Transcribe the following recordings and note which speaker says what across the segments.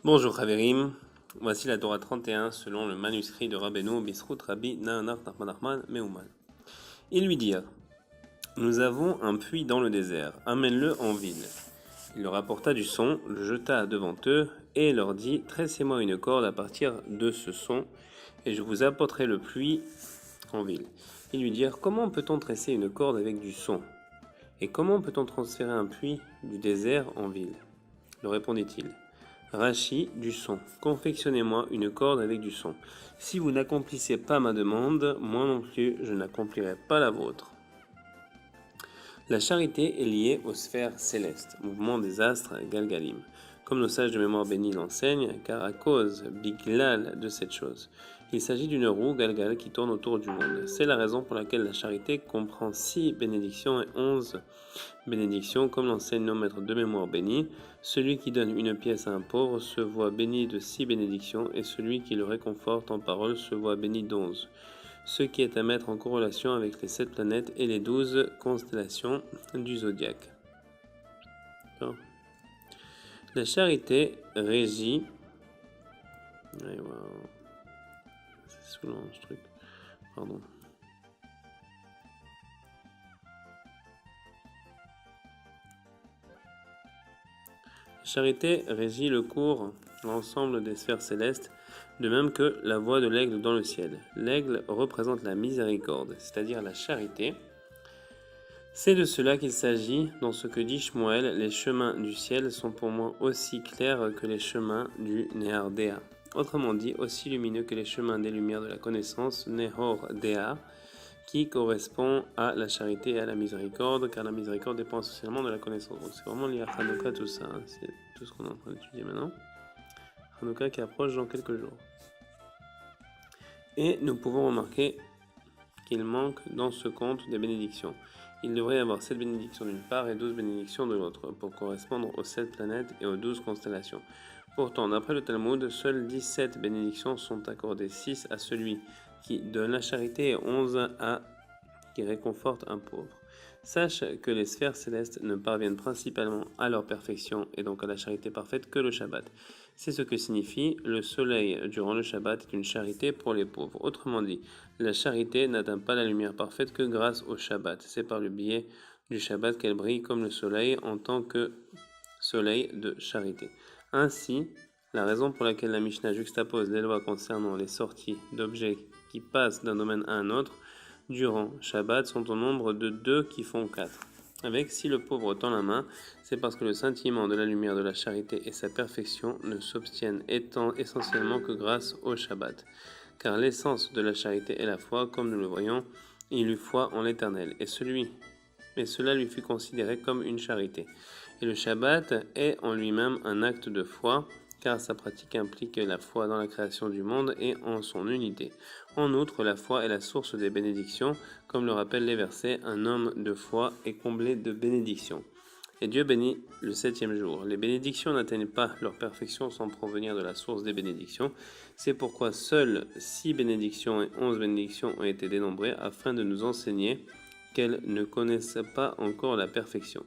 Speaker 1: Bonjour Chaverim, voici la Torah 31 selon le manuscrit de Rabbeinu Bisrout Rabbi Nahonach Nachman Nachman Meuman. Ils lui dirent, nous avons un puits dans le désert, amène-le en ville. Il leur apporta du son, le jeta devant eux et leur dit, tressez-moi une corde à partir de ce son et je vous apporterai le puits en ville. Ils lui dirent, comment peut-on tresser une corde avec du son? Et comment peut-on transférer un puits du désert en ville? Leur répondit-il, Rachi, du son. Confectionnez-moi une corde avec du son. Si vous n'accomplissez pas ma demande, moi non plus, je n'accomplirai pas la vôtre. La charité est liée aux sphères célestes, mouvement des astres Galgalim, comme nos sages de mémoire bénis l'enseignent, car à cause, biglal, de cette chose. Il s'agit d'une roue Galgal qui tourne autour du monde. C'est la raison pour laquelle la charité comprend 6 bénédictions et 11 bénédictions, comme l'enseignent nos maîtres de mémoire bénis. Celui qui donne une pièce à un pauvre se voit béni de 6 bénédictions, et celui qui le réconforte en parole se voit béni d'11. Ce qui est à mettre en corrélation avec les 7 planètes et les 12 constellations du zodiaque. La charité régit. C'est saoulant ce truc. Pardon. La charité régit le cours, l'ensemble des sphères célestes, de même que la voix de l'aigle dans le ciel. L'aigle représente la miséricorde, c'est-à-dire la charité. C'est de cela qu'il s'agit dans ce que dit Shmuel, les chemins du ciel sont pour moi aussi clairs que les chemins du Nehardea. Autrement dit, aussi lumineux que les chemins des lumières de la connaissance, Nehor-Dea, qui correspond à la charité et à la miséricorde, car la miséricorde dépend essentiellement de la connaissance. Donc c'est vraiment lié à Hanouka tout ça, hein. C'est tout ce qu'on est en train d'étudier maintenant. Hanouka qui approche dans quelques jours. Et nous pouvons remarquer qu'il manque dans ce conte des bénédictions. Il devrait y avoir 7 bénédictions d'une part et 12 bénédictions de l'autre, pour correspondre aux 7 planètes et aux 12 constellations. Pourtant, d'après le Talmud, seules 17 bénédictions sont accordées, 6 à celui qui donne la charité et 11 à qui réconforte un pauvre. Sache que les sphères célestes ne parviennent principalement à leur perfection et donc à la charité parfaite que le Shabbat. C'est ce que signifie le soleil durant le Shabbat est une charité pour les pauvres. Autrement dit, la charité n'atteint pas la lumière parfaite que grâce au Shabbat. C'est par le biais du Shabbat qu'elle brille comme le soleil en tant que soleil de charité. Ainsi, la raison pour laquelle la Mishnah juxtapose les lois concernant les sorties d'objets qui passent d'un domaine à un autre durant Shabbat sont au nombre de 2 qui font 4. Avec si le pauvre tend la main, c'est parce que le scintillement de la lumière de la charité et sa perfection ne s'obtiennent étant essentiellement que grâce au Shabbat. Car l'essence de la charité est la foi, comme nous le voyons, il eut foi en l'Éternel, et cela lui fut considéré comme une charité. Et le Shabbat est en lui-même un acte de foi, car sa pratique implique la foi dans la création du monde et en son unité. En outre, la foi est la source des bénédictions, comme le rappellent les versets, un homme de foi est comblé de bénédictions. Et Dieu bénit le 7e jour. Les bénédictions n'atteignent pas leur perfection sans provenir de la source des bénédictions. C'est pourquoi seules 6 bénédictions et 11 bénédictions ont été dénombrées afin de nous enseigner qu'elles ne connaissent pas encore la perfection.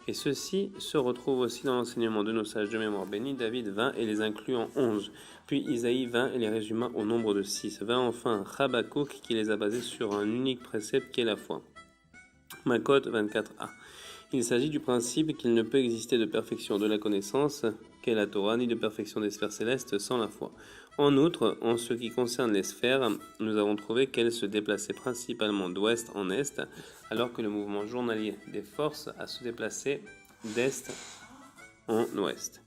Speaker 1: Et ceci se retrouve aussi dans l'enseignement de nos sages de mémoire bénis. David 20 et les inclut en 11. Puis Isaïe 20 et les résuma au nombre de 6. 20 enfin Habakkuk qui les a basés sur un unique précepte qui est la foi. Makot 24a. Il s'agit du principe qu'il ne peut exister de perfection de la connaissance qu'est la Torah, ni de perfection des sphères célestes sans la foi. En outre, en ce qui concerne les sphères, nous avons trouvé qu'elles se déplaçaient principalement d'ouest en est, alors que le mouvement journalier des forces a se déplacé d'est en ouest.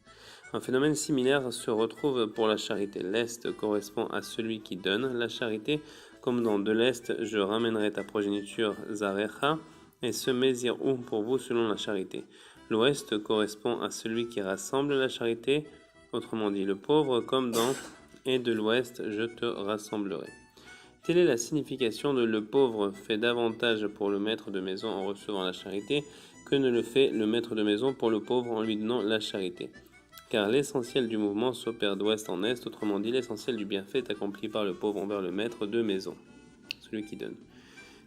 Speaker 1: Un phénomène similaire se retrouve pour la charité. L'est correspond à celui qui donne la charité, comme dans de l'est, je ramènerai ta progéniture Zarecha, et ce Mézirou pour vous selon la charité. L'ouest correspond à celui qui rassemble la charité, autrement dit le pauvre, comme dans et de l'ouest je te rassemblerai. Telle est la signification de le pauvre fait davantage pour le maître de maison en recevant la charité que ne le fait le maître de maison pour le pauvre en lui donnant la charité. Car l'essentiel du mouvement s'opère d'ouest en est, autrement dit l'essentiel du bienfait est accompli par le pauvre envers le maître de maison, celui qui donne.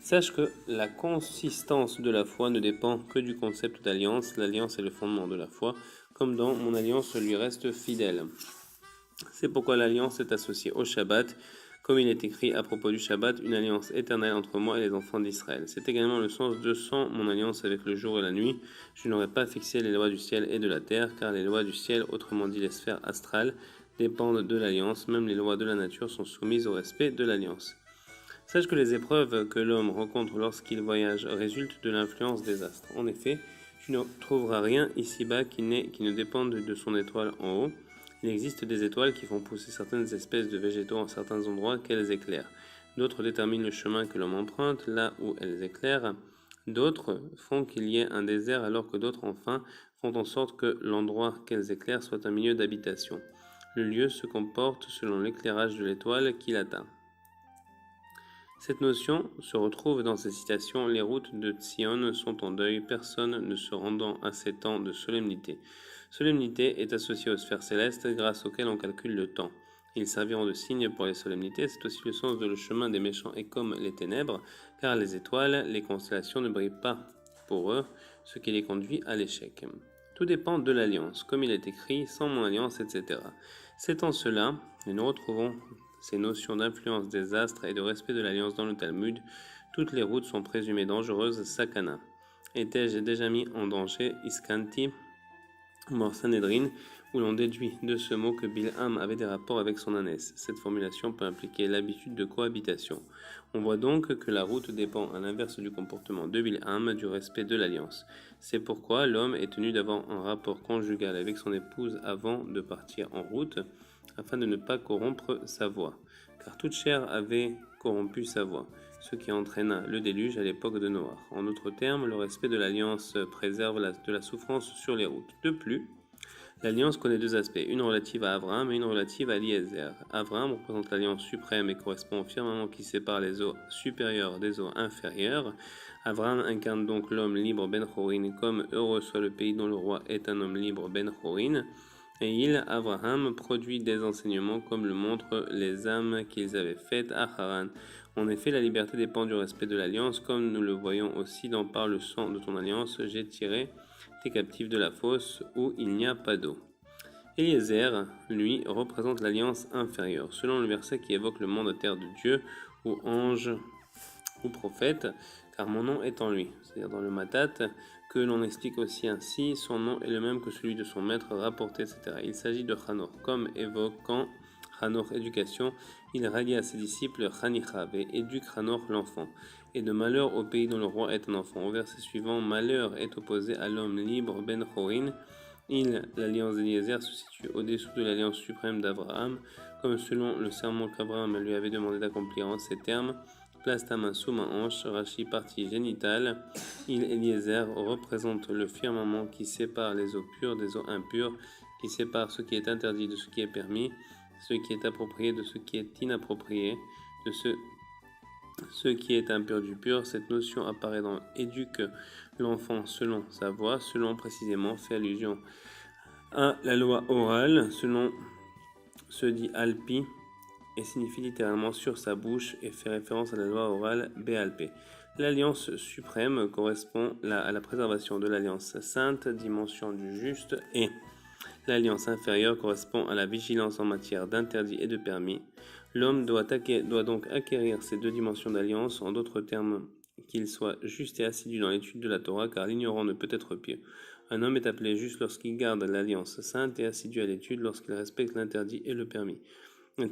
Speaker 1: Sache que la consistance de la foi ne dépend que du concept d'alliance. L'alliance est le fondement de la foi, comme dans mon alliance lui reste fidèle. C'est pourquoi l'alliance est associée au Shabbat, comme il est écrit à propos du Shabbat, une alliance éternelle entre moi et les enfants d'Israël. C'est également le sens de sans mon alliance avec le jour et la nuit, je n'aurais pas fixé les lois du ciel et de la terre, car les lois du ciel, autrement dit les sphères astrales, dépendent de l'alliance, même les lois de la nature sont soumises au respect de l'alliance. Sache que les épreuves que l'homme rencontre lorsqu'il voyage résultent de l'influence des astres. En effet, tu ne trouveras rien ici-bas qui ne dépende de son étoile en haut. Il existe des étoiles qui font pousser certaines espèces de végétaux en certains endroits qu'elles éclairent. D'autres déterminent le chemin que l'homme emprunte là où elles éclairent. D'autres font qu'il y ait un désert alors que d'autres, enfin, font en sorte que l'endroit qu'elles éclairent soit un milieu d'habitation. Le lieu se comporte selon l'éclairage de l'étoile qui l'atteint. Cette notion se retrouve dans ces citations. Les routes de Tzion sont en deuil, personne ne se rendant à ces temps de solennité. Solennité est associée aux sphères célestes grâce auxquelles on calcule le temps. Ils serviront de signe pour les solennités, c'est aussi le sens de le chemin des méchants et comme les ténèbres, car les étoiles, les constellations ne brillent pas pour eux, ce qui les conduit à l'échec. Tout dépend de l'alliance, comme il est écrit, sans mon alliance, etc. C'est en cela que nous retrouvons ces notions d'influence des astres et de respect de l'alliance dans le Talmud. Toutes les routes sont présumées dangereuses, sakana. Étais-je déjà mis en danger, iskanti, mort Sanhedrin, où l'on déduit de ce mot que Bilham avait des rapports avec son ânesse. Cette formulation peut impliquer l'habitude de cohabitation. On voit donc que la route dépend à l'inverse du comportement de Bilham, du respect de l'alliance. C'est pourquoi l'homme est tenu d'avoir un rapport conjugal avec son épouse avant de partir en route, afin de ne pas corrompre sa voix, car toute chair avait corrompu sa voix, ce qui entraîna le déluge à l'époque de Noach. En d'autres termes, le respect de l'alliance préserve de la souffrance sur les routes. De plus, l'alliance connaît deux aspects, une relative à Abraham et une relative à Eliezer. Abraham représente l'alliance suprême et correspond au firmament qui sépare les eaux supérieures des eaux inférieures. Abraham incarne donc l'homme libre Ben Chorin, comme heureux soit le pays dont le roi est un homme libre Ben Chorin. Et il, Abraham, produit des enseignements comme le montrent les âmes qu'ils avaient faites à Haran. En effet, la liberté dépend du respect de l'alliance, comme nous le voyons aussi dans Par le sang de ton alliance, j'ai tiré tes captifs de la fosse où il n'y a pas d'eau. Eliezer, lui, représente l'alliance inférieure, selon le verset qui évoque le monde à terre de Dieu, ou ange, ou prophète, car mon nom est en lui, c'est-à-dire dans le Matat, que l'on explique aussi ainsi, son nom est le même que celui de son maître rapporté, etc. Il s'agit de Hanor, comme évoquant Hanor éducation, il rallie à ses disciples Chanichav et éduque Hanor l'enfant, et de malheur au pays dont le roi est un enfant. Au verset suivant, malheur est opposé à l'homme libre Ben Chorin. L'alliance d'Eliezer se situe au-dessous de l'alliance suprême d'Abraham, comme selon le serment qu'Abraham lui avait demandé d'accomplir en ces termes. Place ta main sous ma hanche, Rachi partie génitale. Eliezer représente le firmament qui sépare les eaux pures des eaux impures, qui sépare ce qui est interdit de ce qui est permis, ce qui est approprié de ce qui est inapproprié, de ce qui est impur du pur. Cette notion apparaît dans éduque l'enfant selon sa voix, selon précisément fait allusion à la loi orale, selon se dit alpi, et signifie littéralement sur sa bouche et fait référence à la loi orale Béalpé. L'alliance suprême correspond à la préservation de l'alliance sainte, dimension du juste, et l'alliance inférieure correspond à la vigilance en matière d'interdits et de permis. L'homme doit donc acquérir ces deux dimensions d'alliance, en d'autres termes, qu'il soit juste et assidu dans l'étude de la Torah, car l'ignorant ne peut être pieux. Un homme est appelé juste lorsqu'il garde l'alliance sainte et assidu à l'étude lorsqu'il respecte l'interdit et le permis.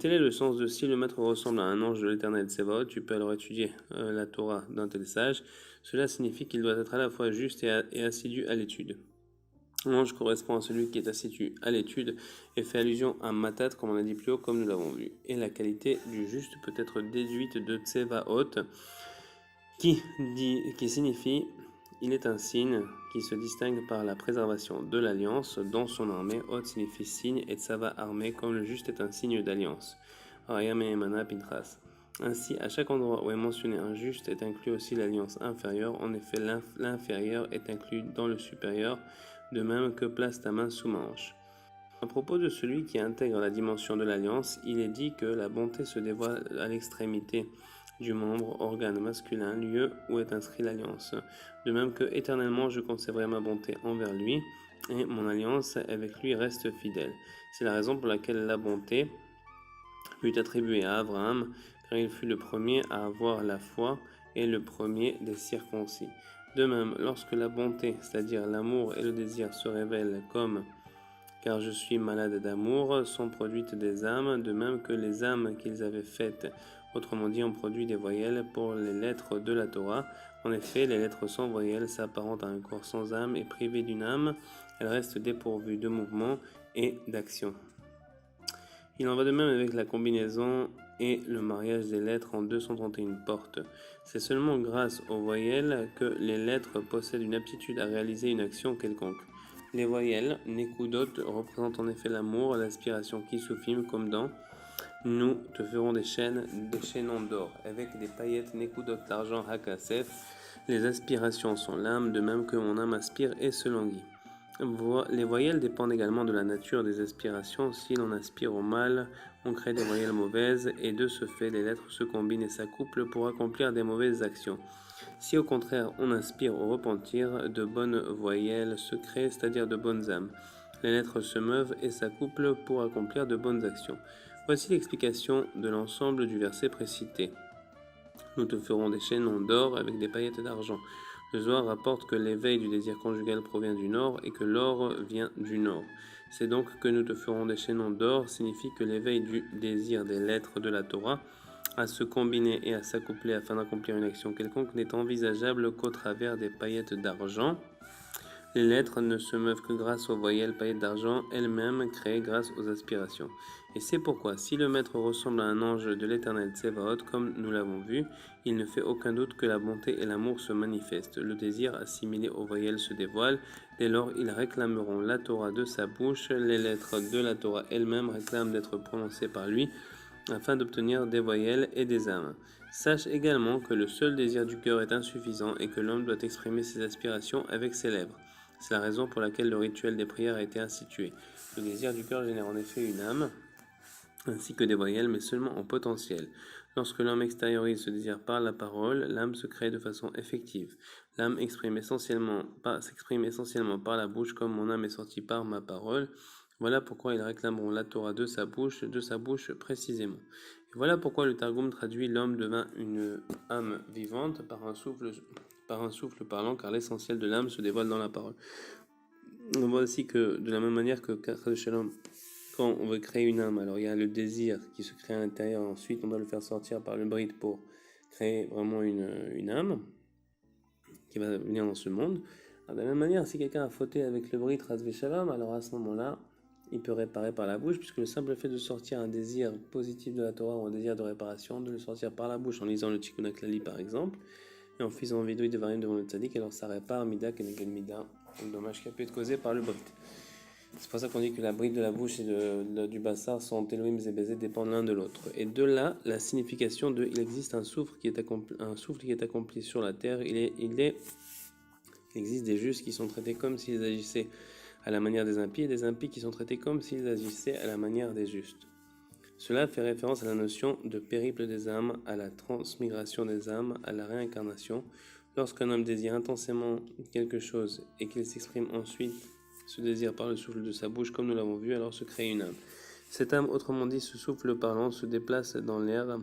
Speaker 1: Tel est le sens de si le maître ressemble à un ange de l'éternel Tsevaot, tu peux alors étudier la Torah d'un tel sage. Cela signifie qu'il doit être à la fois juste et assidu à l'étude. L'ange correspond à celui qui est assidu à l'étude et fait allusion à Matat, comme on a dit plus haut, comme nous l'avons vu. Et la qualité du juste peut être déduite de Tsevaot, qui signifie il est un signe qui se distingue par la préservation de l'alliance dans son armée. Hot signifie signe et Tsava armée, comme le juste est un signe d'alliance. Ainsi, à chaque endroit où est mentionné un juste est inclus aussi l'alliance inférieure. En effet, l'inférieur est inclus dans le supérieur, de même que place ta main sous ma hanche. À propos de celui qui intègre la dimension de l'alliance, il est dit que la bonté se dévoile à l'extrémité du membre, organe masculin, lieu où est inscrite l'alliance. De même que éternellement je conserverai ma bonté envers lui, et mon alliance avec lui reste fidèle. C'est la raison pour laquelle la bonté fut attribuée à Abraham, car il fut le premier à avoir la foi et le premier des circoncis. De même, lorsque la bonté, c'est-à-dire l'amour et le désir, se révèlent comme « car je suis malade d'amour », sont produites des âmes, de même que les âmes qu'ils avaient faites, autrement dit, ont produit des voyelles pour les lettres de la Torah. En effet, les lettres sans voyelles s'apparentent à un corps sans âme et privées d'une âme, elles restent dépourvues de mouvement et d'action. Il en va de même avec la combinaison et le mariage des lettres en 231 portes. C'est seulement grâce aux voyelles que les lettres possèdent une aptitude à réaliser une action quelconque. Les voyelles, Nekudot, représentent en effet l'amour, l'aspiration qui soufime comme dans « Nous te ferons des chaînons d'or, avec des paillettes Nekudot d'argent Hakasef. Les aspirations sont l'âme, de même que mon âme aspire et se languit. » Les voyelles dépendent également de la nature des aspirations. Si l'on aspire au mal, on crée des voyelles mauvaises et de ce fait, les lettres se combinent et s'accouplent pour accomplir des mauvaises actions. Si au contraire, on aspire au repentir, de bonnes voyelles se créent, c'est-à-dire de bonnes âmes. Les lettres se meuvent et s'accouplent pour accomplir de bonnes actions. Voici l'explication de l'ensemble du verset précité. Nous te ferons des chaînons d'or avec des paillettes d'argent. Le Zohar rapporte que l'éveil du désir conjugal provient du nord et que l'or vient du nord. C'est donc que nous te ferons des chaînons d'or signifie que l'éveil du désir des lettres de la Torah à se combiner et à s'accoupler afin d'accomplir une action quelconque n'est envisageable qu'au travers des paillettes d'argent. Les lettres ne se meuvent que grâce aux voyelles paillettes d'argent, elles-mêmes créées grâce aux aspirations. Et c'est pourquoi, si le maître ressemble à un ange de l'éternel Tsevaot, comme nous l'avons vu, il ne fait aucun doute que la bonté et l'amour se manifestent. Le désir assimilé aux voyelles se dévoile. Dès lors, ils réclameront la Torah de sa bouche. Les lettres de la Torah elles-mêmes réclament d'être prononcées par lui, afin d'obtenir des voyelles et des âmes. Sache également que le seul désir du cœur est insuffisant et que l'homme doit exprimer ses aspirations avec ses lèvres. C'est la raison pour laquelle le rituel des prières a été institué. Le désir du cœur génère en effet une âme, ainsi que des voyelles, mais seulement en potentiel. Lorsque l'homme extériorise ce désir par la parole, l'âme se crée de façon effective. L'âme s'exprime essentiellement par la bouche, comme mon âme est sortie par ma parole. Voilà pourquoi ils réclameront la Torah de sa bouche précisément. Et voilà pourquoi le Targum traduit l'homme devint une âme vivante par un souffle parlant, car l'essentiel de l'âme se dévoile dans la parole. On voit aussi que de la même manière que quand on veut créer une âme, alors il y a le désir qui se crée à l'intérieur, ensuite on doit le faire sortir par le brit pour créer vraiment une âme qui va venir dans ce monde. Alors, de la même manière, si quelqu'un a fauté avec le brit Ras Veshalom, alors à ce moment-là, il peut réparer par la bouche, puisque le simple fait de sortir un désir positif de la Torah ou un désir de réparation, de le sortir par la bouche en lisant le Tikkun HaKlali par exemple, et en faisant vidouille de varim devant le tzaddik, alors ça répare Mida Keneged Mida, le dommage qui a pu être causé par le brit. C'est pour ça qu'on dit que la bride de la bouche et du bassar sont Elohim et Bézé dépendent l'un de l'autre. Et de là, la signification de il existe un souffle qui est accompli sur la terre. Il existe des justes qui sont traités comme s'ils agissaient à la manière des impies et des impies qui sont traités comme s'ils agissaient à la manière des justes. Cela fait référence à la notion de périple des âmes, à la transmigration des âmes, à la réincarnation. Lorsqu'un homme désire intensément quelque chose et qu'il s'exprime ensuite ce désir par le souffle de sa bouche, comme nous l'avons vu, alors se crée une âme. Cette âme, autrement dit, ce souffle parlant, se déplace dans l'air,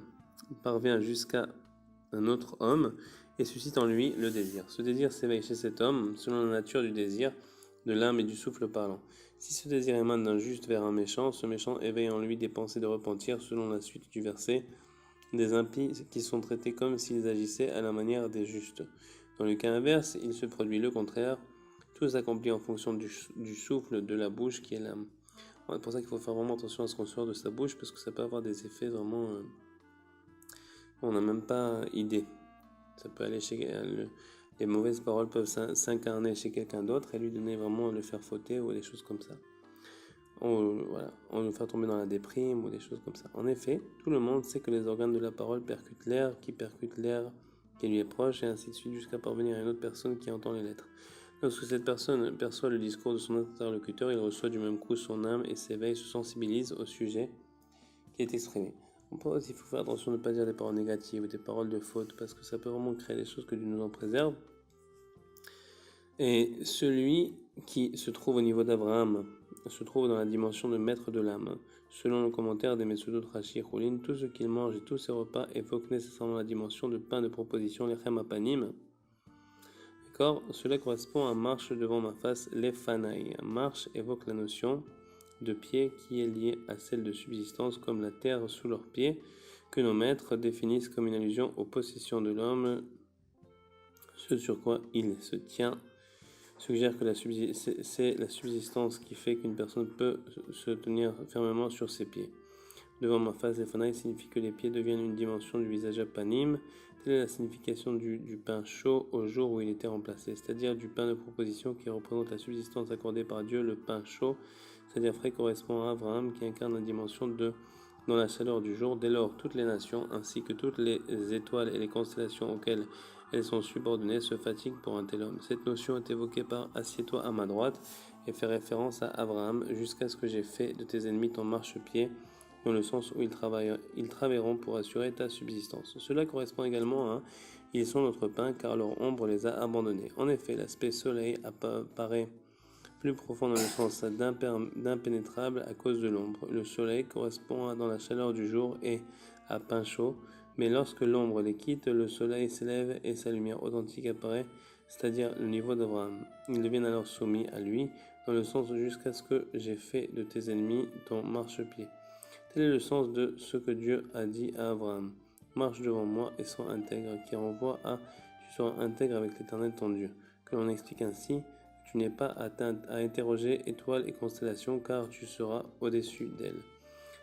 Speaker 1: parvient jusqu'à un autre homme et suscite en lui le désir. Ce désir s'éveille chez cet homme selon la nature du désir, de l'âme et du souffle parlant. Si ce désir émane d'un juste vers un méchant, ce méchant éveille en lui des pensées de repentir selon la suite du verset, des impies qui sont traités comme s'ils agissaient à la manière des justes. Dans le cas inverse, il se produit le contraire, tout s'accomplit en fonction du souffle de la bouche qui est l'âme. C'est pour ça qu'il faut faire vraiment attention à ce qu'on sort de sa bouche, parce que ça peut avoir des effets vraiment... on n'a même pas idée. Ça peut aller chez... les mauvaises paroles peuvent s'incarner chez quelqu'un d'autre et lui donner vraiment le faire fauter ou des choses comme ça. On le faire tomber dans la déprime ou des choses comme ça. En effet, tout le monde sait que les organes de la parole percutent l'air, qui percute l'air qui lui est proche, et ainsi de suite, jusqu'à parvenir à une autre personne qui entend les lettres. Lorsque cette personne perçoit le discours de son interlocuteur, il reçoit du même coup son âme et s'éveille, se sensibilise au sujet qui est exprimé. On peut aussi faut faire attention de ne pas dire des paroles négatives ou des paroles de faute, parce que ça peut vraiment créer des choses que Dieu nous en préserve. Et celui qui se trouve au niveau d'Abraham se trouve dans la dimension de maître de l'âme. Selon le commentaire des Mesudot Rashi Choulin, tout ce qu'il mange et tous ses repas évoquent nécessairement la dimension de pain de proposition, lechem apanim. D'accord. Cela correspond à marche devant ma face, lefanaï. Marche évoque la notion de pied qui est liée à celle de subsistance, comme la terre sous leurs pieds, que nos maîtres définissent comme une allusion aux possessions de l'homme, ce sur quoi il se tient. Suggère que c'est la subsistance qui fait qu'une personne peut se tenir fermement sur ses pieds. Devant ma face, lefanaï signifie que les pieds deviennent une dimension du visage apanim. Telle est la signification du pain chaud au jour où il était remplacé, c'est-à-dire du pain de proposition qui représente la subsistance accordée par Dieu. Le pain chaud, c'est-à-dire frais, correspond à Abraham qui incarne la dimension dans la chaleur du jour. Dès lors, toutes les nations, ainsi que toutes les étoiles et les constellations auxquelles elles sont subordonnées, se fatiguent pour un tel homme. Cette notion est évoquée par « assieds-toi à ma droite » et fait référence à Abraham, jusqu'à ce que j'ai fait de tes ennemis ton marchepied, dans le sens où ils travailleront pour assurer ta subsistance. Cela correspond également à « ils sont notre pain, car leur ombre les a abandonnés ». En effet, l'aspect soleil apparaît plus profond dans le sens d'impénétrable à cause de l'ombre. Le soleil correspond à dans la chaleur du jour et à pain chaud, mais lorsque l'ombre les quitte, le soleil s'élève et sa lumière authentique apparaît, c'est-à-dire le niveau d'Abraham. Ils deviennent alors soumis à lui, dans le sens jusqu'à ce que j'ai fait de tes ennemis ton marchepied. Tel est le sens de ce que Dieu a dit à Abraham. Marche devant moi et sois intègre, qui renvoie à tu seras intègre avec l'Éternel ton Dieu. Que l'on explique ainsi, tu n'es pas à interroger étoiles et constellations, car tu seras au-dessus d'elles.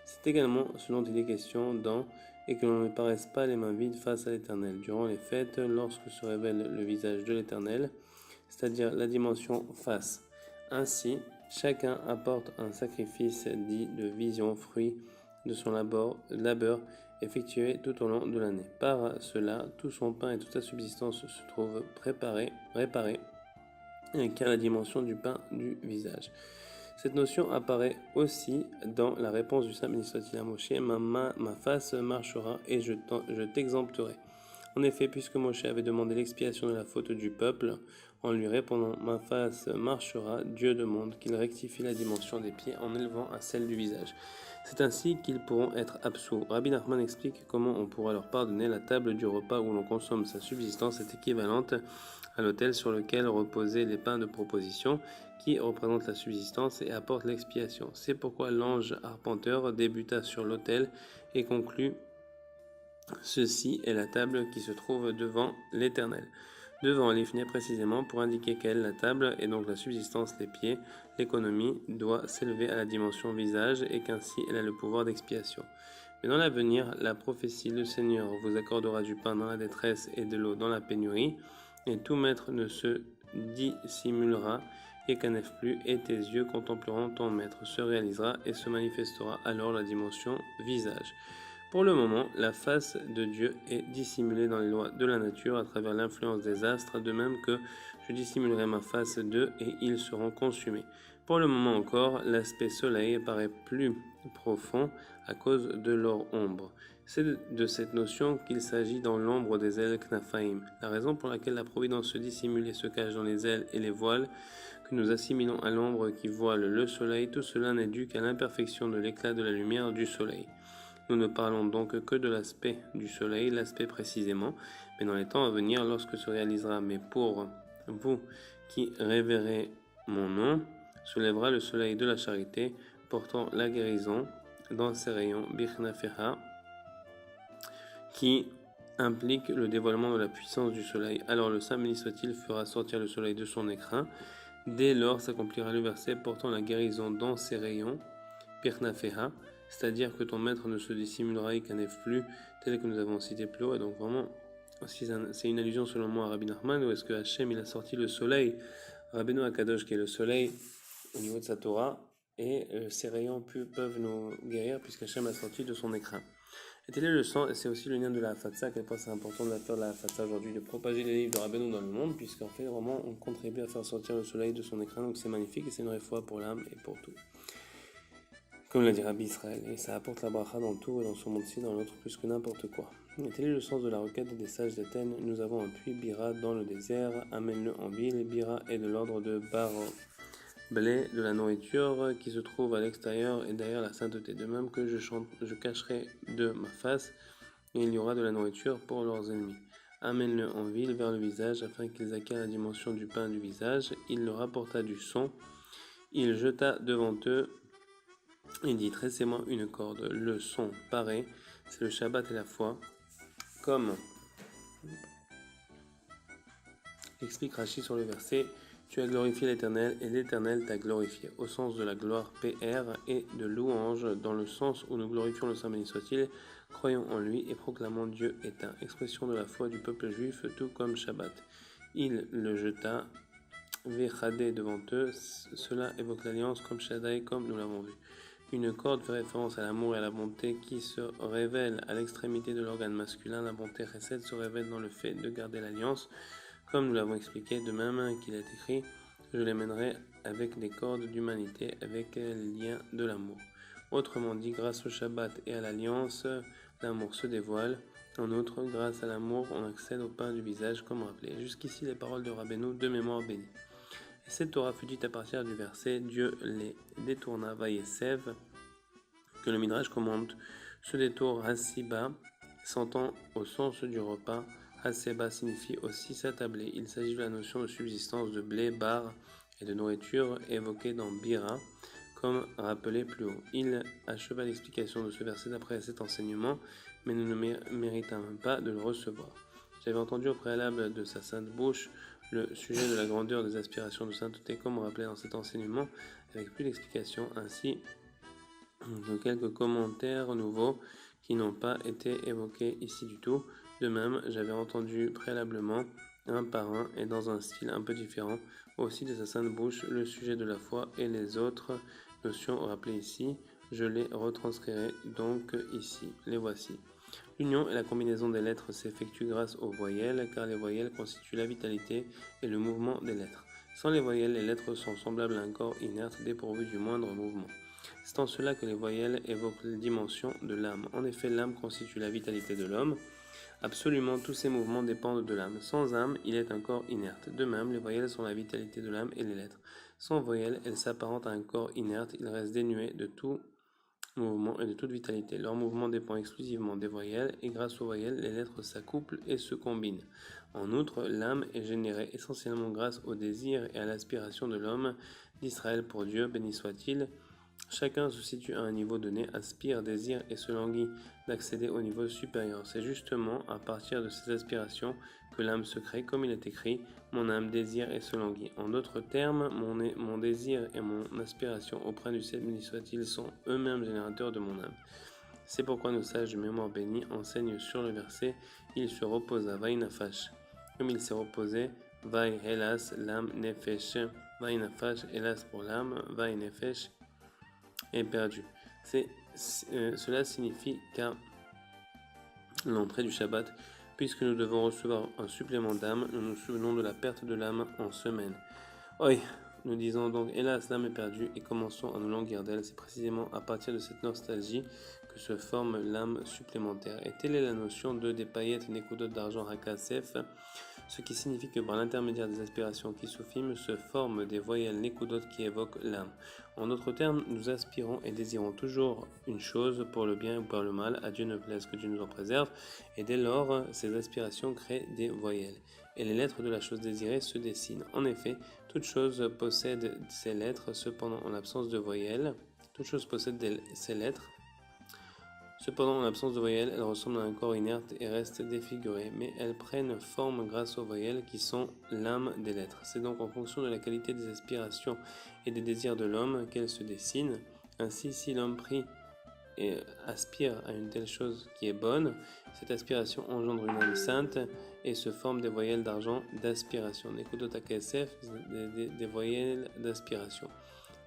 Speaker 1: C'est également ce dont il est question dans et que l'on ne paraisse pas les mains vides face à l'Éternel. Durant les fêtes, lorsque se révèle le visage de l'Éternel, c'est-à-dire la dimension face. Ainsi, chacun apporte un sacrifice dit de vision, fruit de son labeur effectué tout au long de l'année. Par cela, tout son pain et toute sa subsistance se trouvent réparés, car la dimension du pain du visage. Cette notion apparaît aussi dans la réponse du saint béni soit-il à Moshe, ma face marchera et je t'exempterai. En effet, puisque Moshe avait demandé l'expiation de la faute du peuple, en lui répondant ma face marchera, Dieu demande qu'il rectifie la dimension des pieds en élevant à celle du visage. C'est ainsi qu'ils pourront être absous. Rabbi Nachman explique comment on pourra leur pardonner. La table du repas où l'on consomme sa subsistance est équivalente à l'autel sur lequel reposaient les pains de proposition qui représentent la subsistance et apportent l'expiation. C'est pourquoi l'ange arpenteur débuta sur l'autel et conclut ceci est la table qui se trouve devant l'Éternel. Devant l'Ifné précisément pour indiquer qu'elle, la table, et donc la subsistance, les pieds, l'économie, doit s'élever à la dimension visage et qu'ainsi elle a le pouvoir d'expiation. Mais dans l'avenir, la prophétie, le Seigneur vous accordera du pain dans la détresse et de l'eau dans la pénurie, et tout maître ne se dissimulera et qu'annef plus, et tes yeux contempleront ton maître, se réalisera et se manifestera alors la dimension visage. Pour le moment, la face de Dieu est dissimulée dans les lois de la nature à travers l'influence des astres, de même que je dissimulerai ma face d'eux et ils seront consumés. Pour le moment encore, l'aspect soleil paraît plus profond à cause de leur ombre. C'est de cette notion qu'il s'agit dans l'ombre des ailes Knafaim. La raison pour laquelle la providence se dissimule et se cache dans les ailes et les voiles, que nous assimilons à l'ombre qui voile le soleil, tout cela n'est dû qu'à l'imperfection de l'éclat de la lumière du soleil. Nous ne parlons donc que de l'aspect du soleil, l'aspect précisément, mais dans les temps à venir, lorsque se réalisera, mais pour vous qui révérez mon nom, se lèvera le soleil de la charité, portant la guérison dans ses rayons, Birnafeha, qui implique le dévoilement de la puissance du soleil. Alors le saint béni soit-il fera sortir le soleil de son écrin. Dès lors s'accomplira le verset portant la guérison dans ses rayons, Birnafeha, c'est-à-dire que ton maître ne se dissimulera et qu'annef plus, tel que nous avons cité plus haut. Et donc vraiment, c'est une allusion selon moi à Rabbi Nachman, où est-ce que Hachem il a sorti le soleil, Rabbeinu Akadosh qui est le soleil au niveau de sa Torah, et ces rayons peuvent nous guérir puisque Hachem a sorti de son écrin. Et tel est le sens, et c'est aussi le lien de la Hafatsa, à quel point c'est important de faire de la Hafatsa aujourd'hui, de propager les livres de Rabbeinu dans le monde, puisqu'en fait vraiment on contribue à faire sortir le soleil de son écrin, donc c'est magnifique et c'est une réfoua pour l'âme et pour tout. Comme l'a dit Rabbi Israël, et ça apporte la bracha dans tout et dans son monde-ci, dans l'autre plus que n'importe quoi. Et tel est le sens de la requête des sages d'Athènes. Nous avons un puits Bira dans le désert, amène-le en ville. Bira est de l'ordre de bar blé, de la nourriture qui se trouve à l'extérieur et derrière la sainteté. De même que je cacherai de ma face, et il y aura de la nourriture pour leurs ennemis. Amène-le en ville vers le visage, afin qu'ils acquièrent la dimension du pain du visage. Il leur apporta du son. Il jeta devant eux. Il dit, tressez-moi une corde. Le son paraît, c'est le Shabbat et la foi. Comme explique Rashi sur le verset, tu as glorifié l'Éternel et l'Éternel t'a glorifié, au sens de la gloire PR et de louange, dans le sens où nous glorifions le Saint béni soit-il, croyons en lui et proclamons Dieu est un, expression de la foi du peuple juif, tout comme Shabbat. Il le jeta, Vechadé devant eux, cela évoque l'alliance comme Shaddai, comme nous l'avons vu. Une corde fait référence à l'amour et à la bonté qui se révèle à l'extrémité de l'organe masculin. La bonté Chesed se révèle dans le fait de garder l'alliance, comme nous l'avons expliqué, de même qu'il est écrit « Je les mènerai avec des cordes d'humanité, avec les liens de l'amour ». Autrement dit, grâce au Shabbat et à l'alliance, l'amour se dévoile. En outre, grâce à l'amour, on accède au pain du visage, comme rappelé. Jusqu'ici, les paroles de Rabbeinu, de mémoire bénie. Et cette Torah fut dite à partir du verset « Dieu les détourna, Vayesev » que le Midrash commande. Ce détour Hasiba s'entend au sens du repas. Haseba signifie aussi s'attabler. Il s'agit de la notion de subsistance de blé, bar et de nourriture évoquée dans Bira, comme rappelé plus haut. Il acheva l'explication de ce verset d'après cet enseignement, mais nous ne méritons même pas de le recevoir. J'avais entendu au préalable de sa sainte bouche le sujet de la grandeur des aspirations de sainteté, comme rappelé dans cet enseignement, avec plus d'explications, ainsi que quelques commentaires nouveaux qui n'ont pas été évoqués ici du tout. De même, j'avais entendu préalablement, un par un et dans un style un peu différent, aussi de sa sainte bouche, le sujet de la foi et les autres notions rappelées ici. Je les retranscrirai donc ici. Les voici. L'union et la combinaison des lettres s'effectuent grâce aux voyelles, car les voyelles constituent la vitalité et le mouvement des lettres. Sans les voyelles, les lettres sont semblables à un corps inerte dépourvu du moindre mouvement. C'est en cela que les voyelles évoquent la dimension de l'âme. En effet, l'âme constitue la vitalité de l'homme. Absolument tous ces mouvements dépendent de l'âme. Sans âme, il est un corps inerte. De même, les voyelles sont la vitalité de l'âme et les lettres. Sans voyelles, elles s'apparentent à un corps inerte. Il reste dénué de tout mouvement et de toute vitalité. Leur mouvement dépend exclusivement des voyelles et grâce aux voyelles, les lettres s'accouplent et se combinent. En outre, l'âme est générée essentiellement grâce au désir et à l'aspiration de l'homme d'Israël pour Dieu, béni soit-il. Chacun se situe à un niveau donné, aspire, désire et se languit d'accéder au niveau supérieur. C'est justement à partir de ces aspirations que l'âme se crée, comme il est écrit « Mon âme désire et se languit ». En d'autres termes, mon désir et mon aspiration auprès du ciel, béni soit-il, sont eux-mêmes générateurs de mon âme. C'est pourquoi nos sages de mémoire bénis enseignent sur le verset « Il se repose à Vaïnafash ». Comme il s'est reposé, Vaï hélas, l'âme nefesh, Vaïnafash, hélas pour l'âme, Vaï nefesh, est perdu. Cela signifie qu'à l'entrée du Shabbat, puisque nous devons recevoir un supplément d'âme, nous nous souvenons de la perte de l'âme en semaine. Oi, nous disons donc hélas l'âme est perdue et commençons à nous languir d'elle. C'est précisément à partir de cette nostalgie que se forme l'âme supplémentaire. Et telle est la notion de des paillettes nekudot d'argent hakasef, ce qui signifie que par l'intermédiaire des aspirations qui soufiment se forment des voyelles nekudot qui évoquent l'âme. En d'autres termes, nous aspirons et désirons toujours une chose pour le bien ou pour le mal, à Dieu ne plaise que Dieu nous en préserve, et dès lors, ces aspirations créent des voyelles. Et les lettres de la chose désirée se dessinent. En effet, toute chose possède ces lettres, cependant en l'absence de voyelles. Toute chose possède ces lettres. Cependant, en l'absence de voyelles, elles ressemblent à un corps inerte et restent défigurées, mais elles prennent forme grâce aux voyelles qui sont l'âme des lettres. C'est donc en fonction de la qualité des aspirations et des désirs de l'homme qu'elles se dessinent. Ainsi, si l'homme prie et aspire à une telle chose qui est bonne, cette aspiration engendre une âme sainte et se forme des voyelles d'argent d'aspiration. Des voyelles d'aspiration.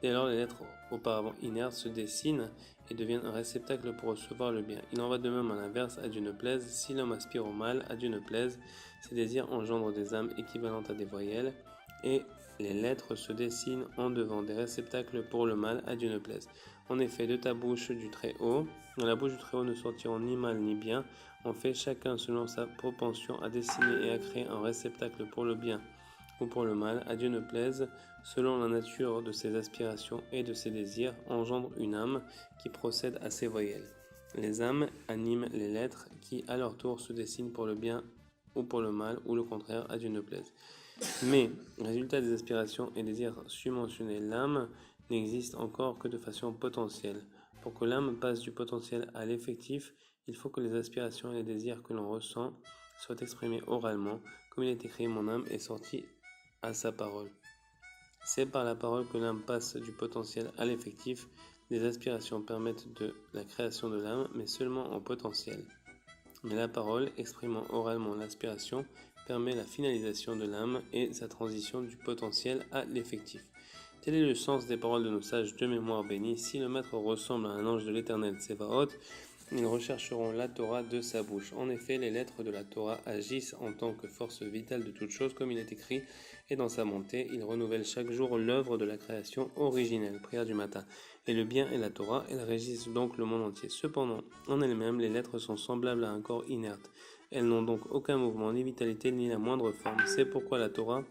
Speaker 1: Dès lors, les lettres auparavant inertes se dessinent et deviennent un réceptacle pour recevoir le bien. Il en va de même à l'inverse, à Dieu ne plaise. Si l'homme aspire au mal, à Dieu ne plaise, ses désirs engendrent des âmes équivalentes à des voyelles, et les lettres se dessinent en devant des réceptacles pour le mal, à Dieu ne plaise. En effet, de ta bouche du Très-Haut, de la bouche du Très-Haut ne sortiront ni mal ni bien. En fait, chacun selon sa propension à dessiner et à créer un réceptacle pour le bien ou pour le mal, à Dieu ne plaise, selon la nature de ses aspirations et de ses désirs, engendre une âme qui procède à ses voyelles. Les âmes animent les lettres qui, à leur tour, se dessinent pour le bien ou pour le mal, ou le contraire, à Dieu ne plaise. Mais, résultat des aspirations et désirs submentionnés, l'âme n'existe encore que de façon potentielle. Pour que l'âme passe du potentiel à l'effectif, il faut que les aspirations et les désirs que l'on ressent soient exprimés oralement, comme il est écrit « Mon âme est sortie à sa parole ». C'est par la parole que l'âme passe du potentiel à l'effectif. Les aspirations permettent de la création de l'âme, mais seulement en potentiel. Mais la parole, exprimant oralement l'aspiration, permet la finalisation de l'âme et sa transition du potentiel à l'effectif. Tel est le sens des paroles de nos sages de mémoire bénis. Si le maître ressemble à un ange de l'Éternel Tsevaot, ils rechercheront la Torah de sa bouche. En effet, les lettres de la Torah agissent en tant que force vitale de toute chose, comme il est écrit, et dans sa montée, il renouvelle chaque jour l'œuvre de la création originelle, prière du matin. Et le bien et la Torah, elles régissent donc le monde entier. Cependant, en elles-mêmes, les lettres sont semblables à un corps inerte. Elles n'ont donc aucun mouvement, ni vitalité, ni la moindre forme. C'est pourquoi la Torah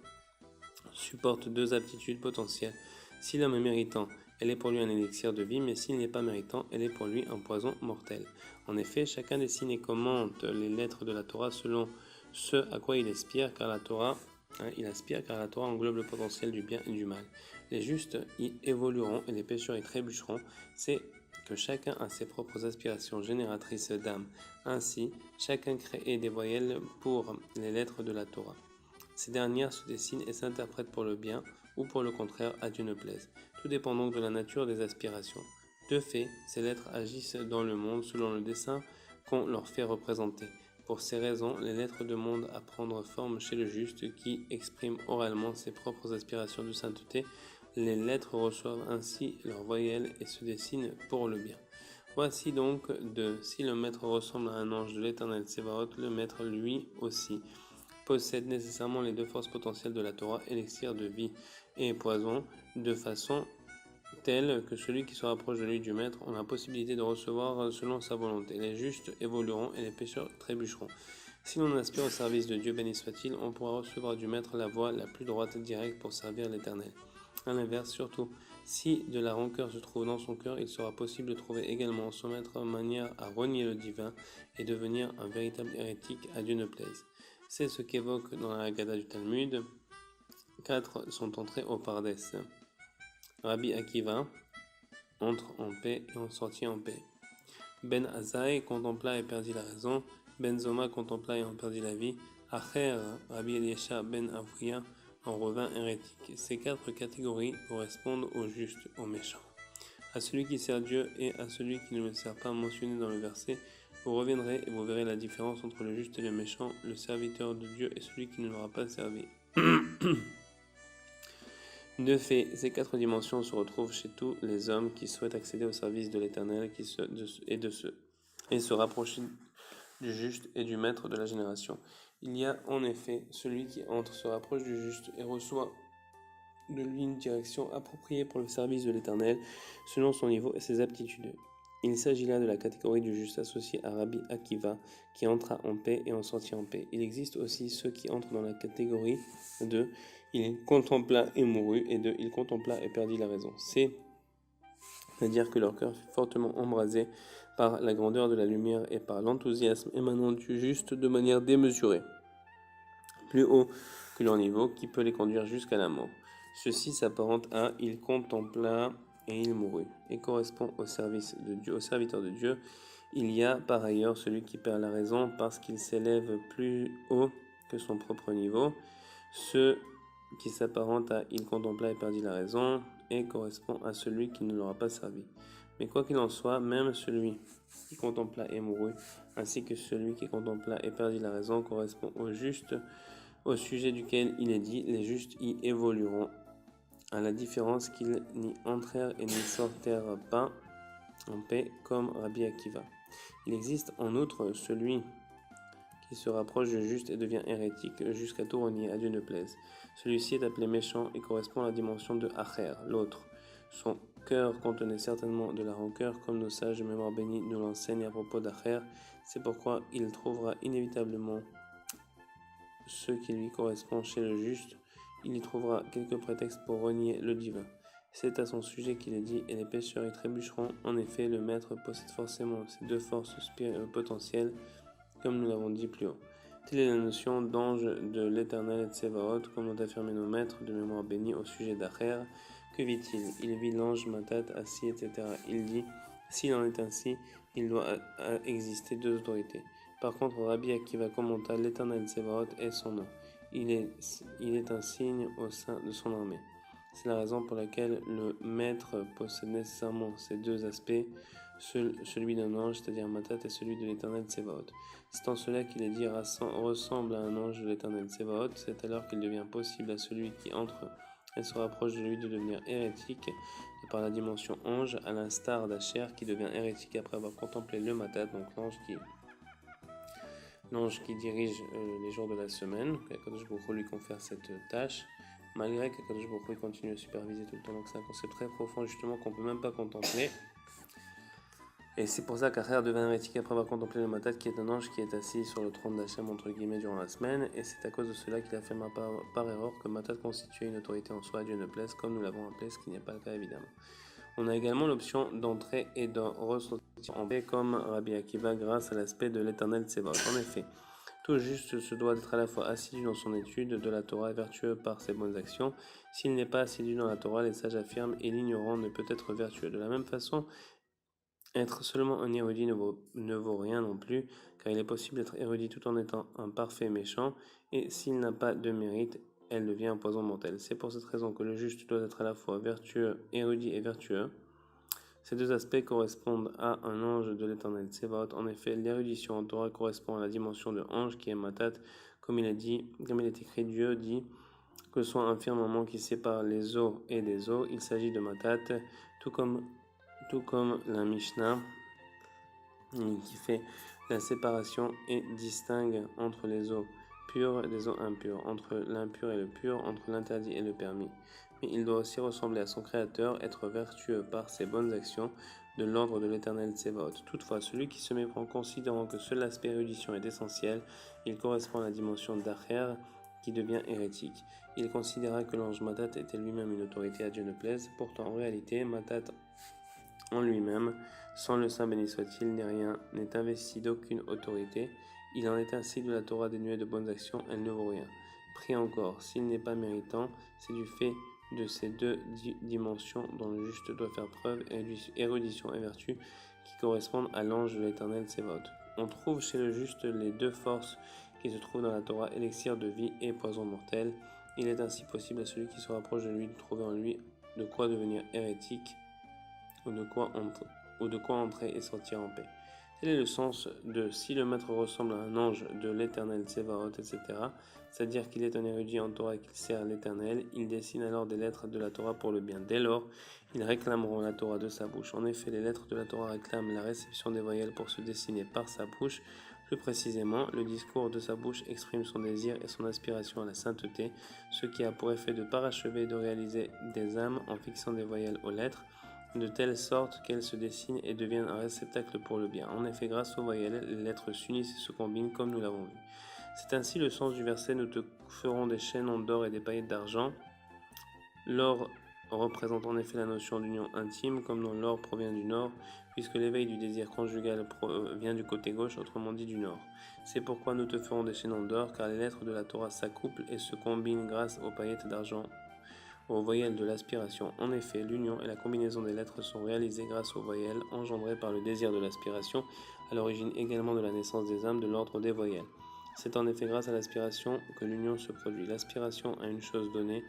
Speaker 1: supporte deux aptitudes potentielles. Si l'homme est méritant, elle est pour lui un élixir de vie, mais s'il n'est pas méritant, elle est pour lui un poison mortel. En effet, chacun dessine et commente les lettres de la Torah selon ce à quoi il aspire, car la Torah englobe le potentiel du bien et du mal. Les justes y évolueront et les pécheurs y trébucheront. C'est que chacun a ses propres aspirations génératrices d'âme. Ainsi, chacun crée des voyelles pour les lettres de la Torah. Ces dernières se dessinent et s'interprètent pour le bien ou pour le contraire, à Dieu ne plaise. Tout dépend donc de la nature des aspirations. De fait, ces lettres agissent dans le monde selon le dessein qu'on leur fait représenter. Pour ces raisons, les lettres demandent à prendre forme chez le juste qui exprime oralement ses propres aspirations de sainteté. Les lettres reçoivent ainsi leurs voyelles et se dessinent pour le bien. Voici donc si le maître ressemble à un ange de l'Éternel Tsevaot, le maître lui aussi possède nécessairement les deux forces potentielles de la Torah, élixir de vie et poison, de façon telle que celui qui se rapproche de lui du maître a la possibilité de recevoir selon sa volonté. Les justes évolueront et les pécheurs trébucheront. Si l'on aspire au service de Dieu, béni soit-il, on pourra recevoir du maître la voie la plus droite et directe pour servir l'Éternel. À l'inverse, surtout, si de la rancœur se trouve dans son cœur, il sera possible de trouver également en son maître manière à renier le divin et devenir un véritable hérétique, à Dieu ne plaise. C'est ce qu'évoque dans la Haggadah du Talmud. 4 sont entrés au Pardès. Rabbi Akiva entre en paix et en sortit en paix. Ben Azaï contempla et perdit la raison. Ben Zoma contempla et en perdit la vie. Acher, Rabbi Eliesha Ben Avouya en revint hérétique. Ces 4 catégories correspondent aux justes, aux méchants. À celui qui sert Dieu et à celui qui ne le sert pas mentionné dans le verset, vous reviendrez et vous verrez la différence entre le juste et le méchant, le serviteur de Dieu et celui qui ne l'aura pas servi. De fait, ces 4 dimensions se retrouvent chez tous les hommes qui souhaitent accéder au service de l'Éternel et se rapprocher du juste et du maître de la génération. Il y a en effet celui qui entre, se rapproche du juste et reçoit de lui une direction appropriée pour le service de l'Éternel selon son niveau et ses aptitudes. Il s'agit là de la catégorie du juste associé à Rabbi Akiva qui entra en paix et en sortit en paix. Il existe aussi ceux qui entrent dans la catégorie de il contempla et mourut et de il contempla et perdit la raison. C'est-à-dire que leur cœur fut fortement embrasé par la grandeur de la lumière et par l'enthousiasme émanant du juste de manière démesurée, plus haut que leur niveau qui peut les conduire jusqu'à la mort. Ceci s'apparente à il contempla et il mourut et correspond au service de Dieu, au serviteur de Dieu. Il y a par ailleurs celui qui perd la raison parce qu'il s'élève plus haut que son propre niveau. Ce qui s'apparente à il contempla et perdit la raison et correspond à celui qui ne l'aura pas servi. Mais quoi qu'il en soit, même celui qui contempla et mourut, ainsi que celui qui contempla et perdit la raison, correspond au juste, au sujet duquel il est dit, les justes y évolueront, à la différence qu'ils n'y entrèrent et n'y sortirent pas en paix comme Rabbi Akiva. Il existe en outre celui qui se rapproche du juste et devient hérétique jusqu'à tout renier, à Dieu ne plaise. Celui-ci est appelé méchant et correspond à la dimension de Acher, l'autre. Son cœur contenait certainement de la rancœur, comme nos sages de mémoire bénie nous l'enseignent à propos d'Acher. C'est pourquoi il trouvera inévitablement ce qui lui correspond chez le juste. Il y trouvera quelques prétextes pour renier le divin. C'est à son sujet qu'il est dit, et les pécheurs y trébucheront. En effet, le maître possède forcément ces deux forces potentielles, comme nous l'avons dit plus haut. Telle est la notion d'ange de l'Éternel et Tsevaot, comme l'ont affirmé nos maîtres de mémoire bénie au sujet d'Acher. Que vit-il? Il vit l'ange Matat, assis, etc. Il dit, s'il en est ainsi, il doit exister deux autorités. Par contre, Rabbi Akiva commenta, l'Éternel Tsevaot est son nom. Il est un signe au sein de son armée. C'est la raison pour laquelle le maître possède nécessairement ces deux aspects, celui d'un ange, c'est-à-dire Matat, et celui de l'Éternel Tsevaot. C'est en cela qu'il est dit ressemble à un ange de l'Éternel Tsevaot. C'est alors qu'il devient possible à celui qui entre et se rapproche de lui de devenir hérétique de par la dimension ange, à l'instar d'Acher qui devient hérétique après avoir contemplé le Matat, donc l'ange qui dirige les jours de la semaine. Qu'Akadosh Baruch Hu lui confère cette tâche, malgré qu'Akadosh Baruch Hu continue à superviser tout le temps. Donc c'est un concept très profond justement qu'on peut même pas contempler. Et c'est pour ça qu'Acher devient hérétique après avoir contemplé le Matat, qui est un ange qui est assis sur le trône d'Hachem entre guillemets durant la semaine. Et c'est à cause de cela qu'il affirma par erreur que Matat constituait une autorité en soi à Dieu ne plaise, comme nous l'avons appelé, ce qui n'est pas le cas évidemment. On a également l'option d'entrer et de ressortir en paix comme Rabbi Akiva grâce à l'aspect de l'Éternel Tsevaot. En effet, tout juste se doit d'être à la fois assidu dans son étude de la Torah et vertueux par ses bonnes actions. S'il n'est pas assidu dans la Torah, les sages affirment, et l'ignorant ne peut être vertueux. De la même façon, être seulement un érudit ne vaut rien non plus, car il est possible d'être érudit tout en étant un parfait méchant, et s'il n'a pas de mérite, elle devient un poison mortel. C'est pour cette raison que le juste doit être à la fois vertueux, érudit et vertueux. Ces deux aspects correspondent à un ange de l'Éternel Tsevaot. En effet, l'érudition en Torah correspond à la dimension de ange qui est Matat, comme il est écrit, Dieu dit que ce soit un firmament qui sépare les eaux et des eaux, il s'agit de Matat, tout comme la Mishnah qui fait la séparation et distingue entre les eaux pures et les eaux impures, entre l'impur et le pur, entre l'interdit et le permis. Mais il doit aussi ressembler à son Créateur, être vertueux par ses bonnes actions, de l'ordre de l'Éternel Tsevaot. Toutefois, celui qui se méprend considérant que seul l'aspect érudition est essentiel, il correspond à la dimension d'Acher, qui devient hérétique. Il considéra que l'ange Matat était lui-même une autorité à Dieu ne plaise. Pourtant, en réalité, Matat en lui-même, sans le Saint béni soit-il, n'est rien, n'est investi d'aucune autorité. Il en est ainsi de la Torah dénuée de bonnes actions, elle ne vaut rien. Pris encore, s'il n'est pas méritant, c'est du fait de ces deux dimensions dont le juste doit faire preuve, érudition et vertu, qui correspondent à l'ange de l'Éternel Tsevaot. On trouve chez le juste les deux forces qui se trouvent dans la Torah, élixir de vie et poison mortel. Il est ainsi possible à celui qui se rapproche de lui de trouver en lui de quoi devenir hérétique, ou de quoi entrer et sortir en paix. Tel est le sens de si le maître ressemble à un ange de l'Éternel Tsevaot, etc., c'est-à-dire qu'il est un érudit en Torah et qu'il sert l'Éternel, il dessine alors des lettres de la Torah pour le bien. Dès lors, ils réclameront la Torah de sa bouche. En effet, les lettres de la Torah réclament la réception des voyelles pour se dessiner par sa bouche. Plus précisément, le discours de sa bouche exprime son désir et son aspiration à la sainteté, ce qui a pour effet de parachever et de réaliser des âmes en fixant des voyelles aux lettres, de telle sorte qu'elles se dessinent et deviennent un réceptacle pour le bien. En effet, grâce aux voyelles, les lettres s'unissent et se combinent comme nous l'avons vu. C'est ainsi le sens du verset « Nous te ferons des chaînons d'or et des paillettes d'argent ». L'or représente en effet la notion d'union intime, comme dont l'or provient du nord, puisque l'éveil du désir conjugal vient du côté gauche, autrement dit du nord. C'est pourquoi nous te ferons des chaînons d'or, car les lettres de la Torah s'accouplent et se combinent grâce aux paillettes d'argent, aux voyelles de l'aspiration. En effet, l'union et la combinaison des lettres sont réalisées grâce aux voyelles engendrées par le désir de l'aspiration, à l'origine également de la naissance des âmes de l'ordre des voyelles. C'est en effet grâce à l'aspiration que l'union se produit. L'aspiration à une chose donnée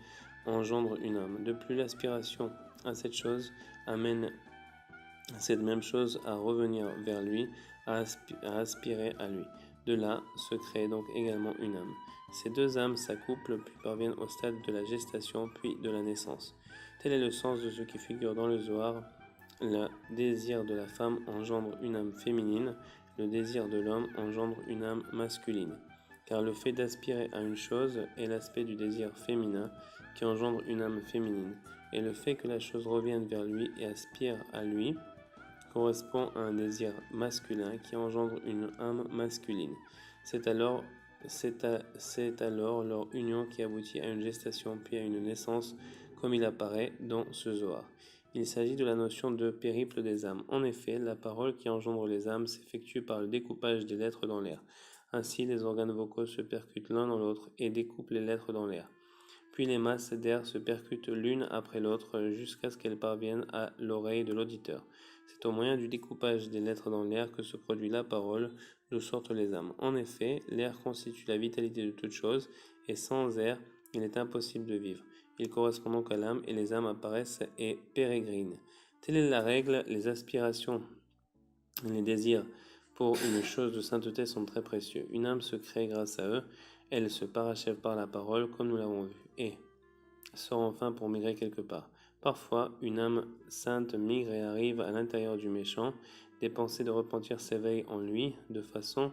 Speaker 1: engendre une âme. De plus, l'aspiration à cette chose amène cette même chose à revenir vers lui, à aspirer à lui. De là se crée donc également une âme. Ces deux âmes s'accouplent puis parviennent au stade de la gestation puis de la naissance. Tel est le sens de ce qui figure dans le Zohar. Le désir de la femme engendre une âme féminine, le désir de l'homme engendre une âme masculine. Car le fait d'aspirer à une chose est l'aspect du désir féminin, qui engendre une âme féminine, et le fait que la chose revienne vers lui et aspire à lui correspond à un désir masculin qui engendre une âme masculine. C'est alors leur union qui aboutit à une gestation puis à une naissance, comme il apparaît dans ce Zohar. Il s'agit de la notion de périple des âmes. En effet, la parole qui engendre les âmes s'effectue par le découpage des lettres dans l'air. Ainsi, les organes vocaux se percutent l'un dans l'autre et découpent les lettres dans l'air. Puis les masses d'air se percutent l'une après l'autre jusqu'à ce qu'elles parviennent à l'oreille de l'auditeur. C'est au moyen du découpage des lettres dans l'air que se produit la parole, d'où sortent les âmes. En effet, l'air constitue la vitalité de toute chose, et sans air, il est impossible de vivre. Il correspond donc à l'âme, et les âmes apparaissent et pérégrinent. Telle est la règle, les aspirations et les désirs pour une chose de sainteté sont très précieux. Une âme se crée grâce à eux, elle se parachève par la parole, comme nous l'avons vu, et sort enfin pour migrer quelque part. Parfois, une âme sainte migre et arrive à l'intérieur du méchant. Des pensées de repentir s'éveillent en lui de façon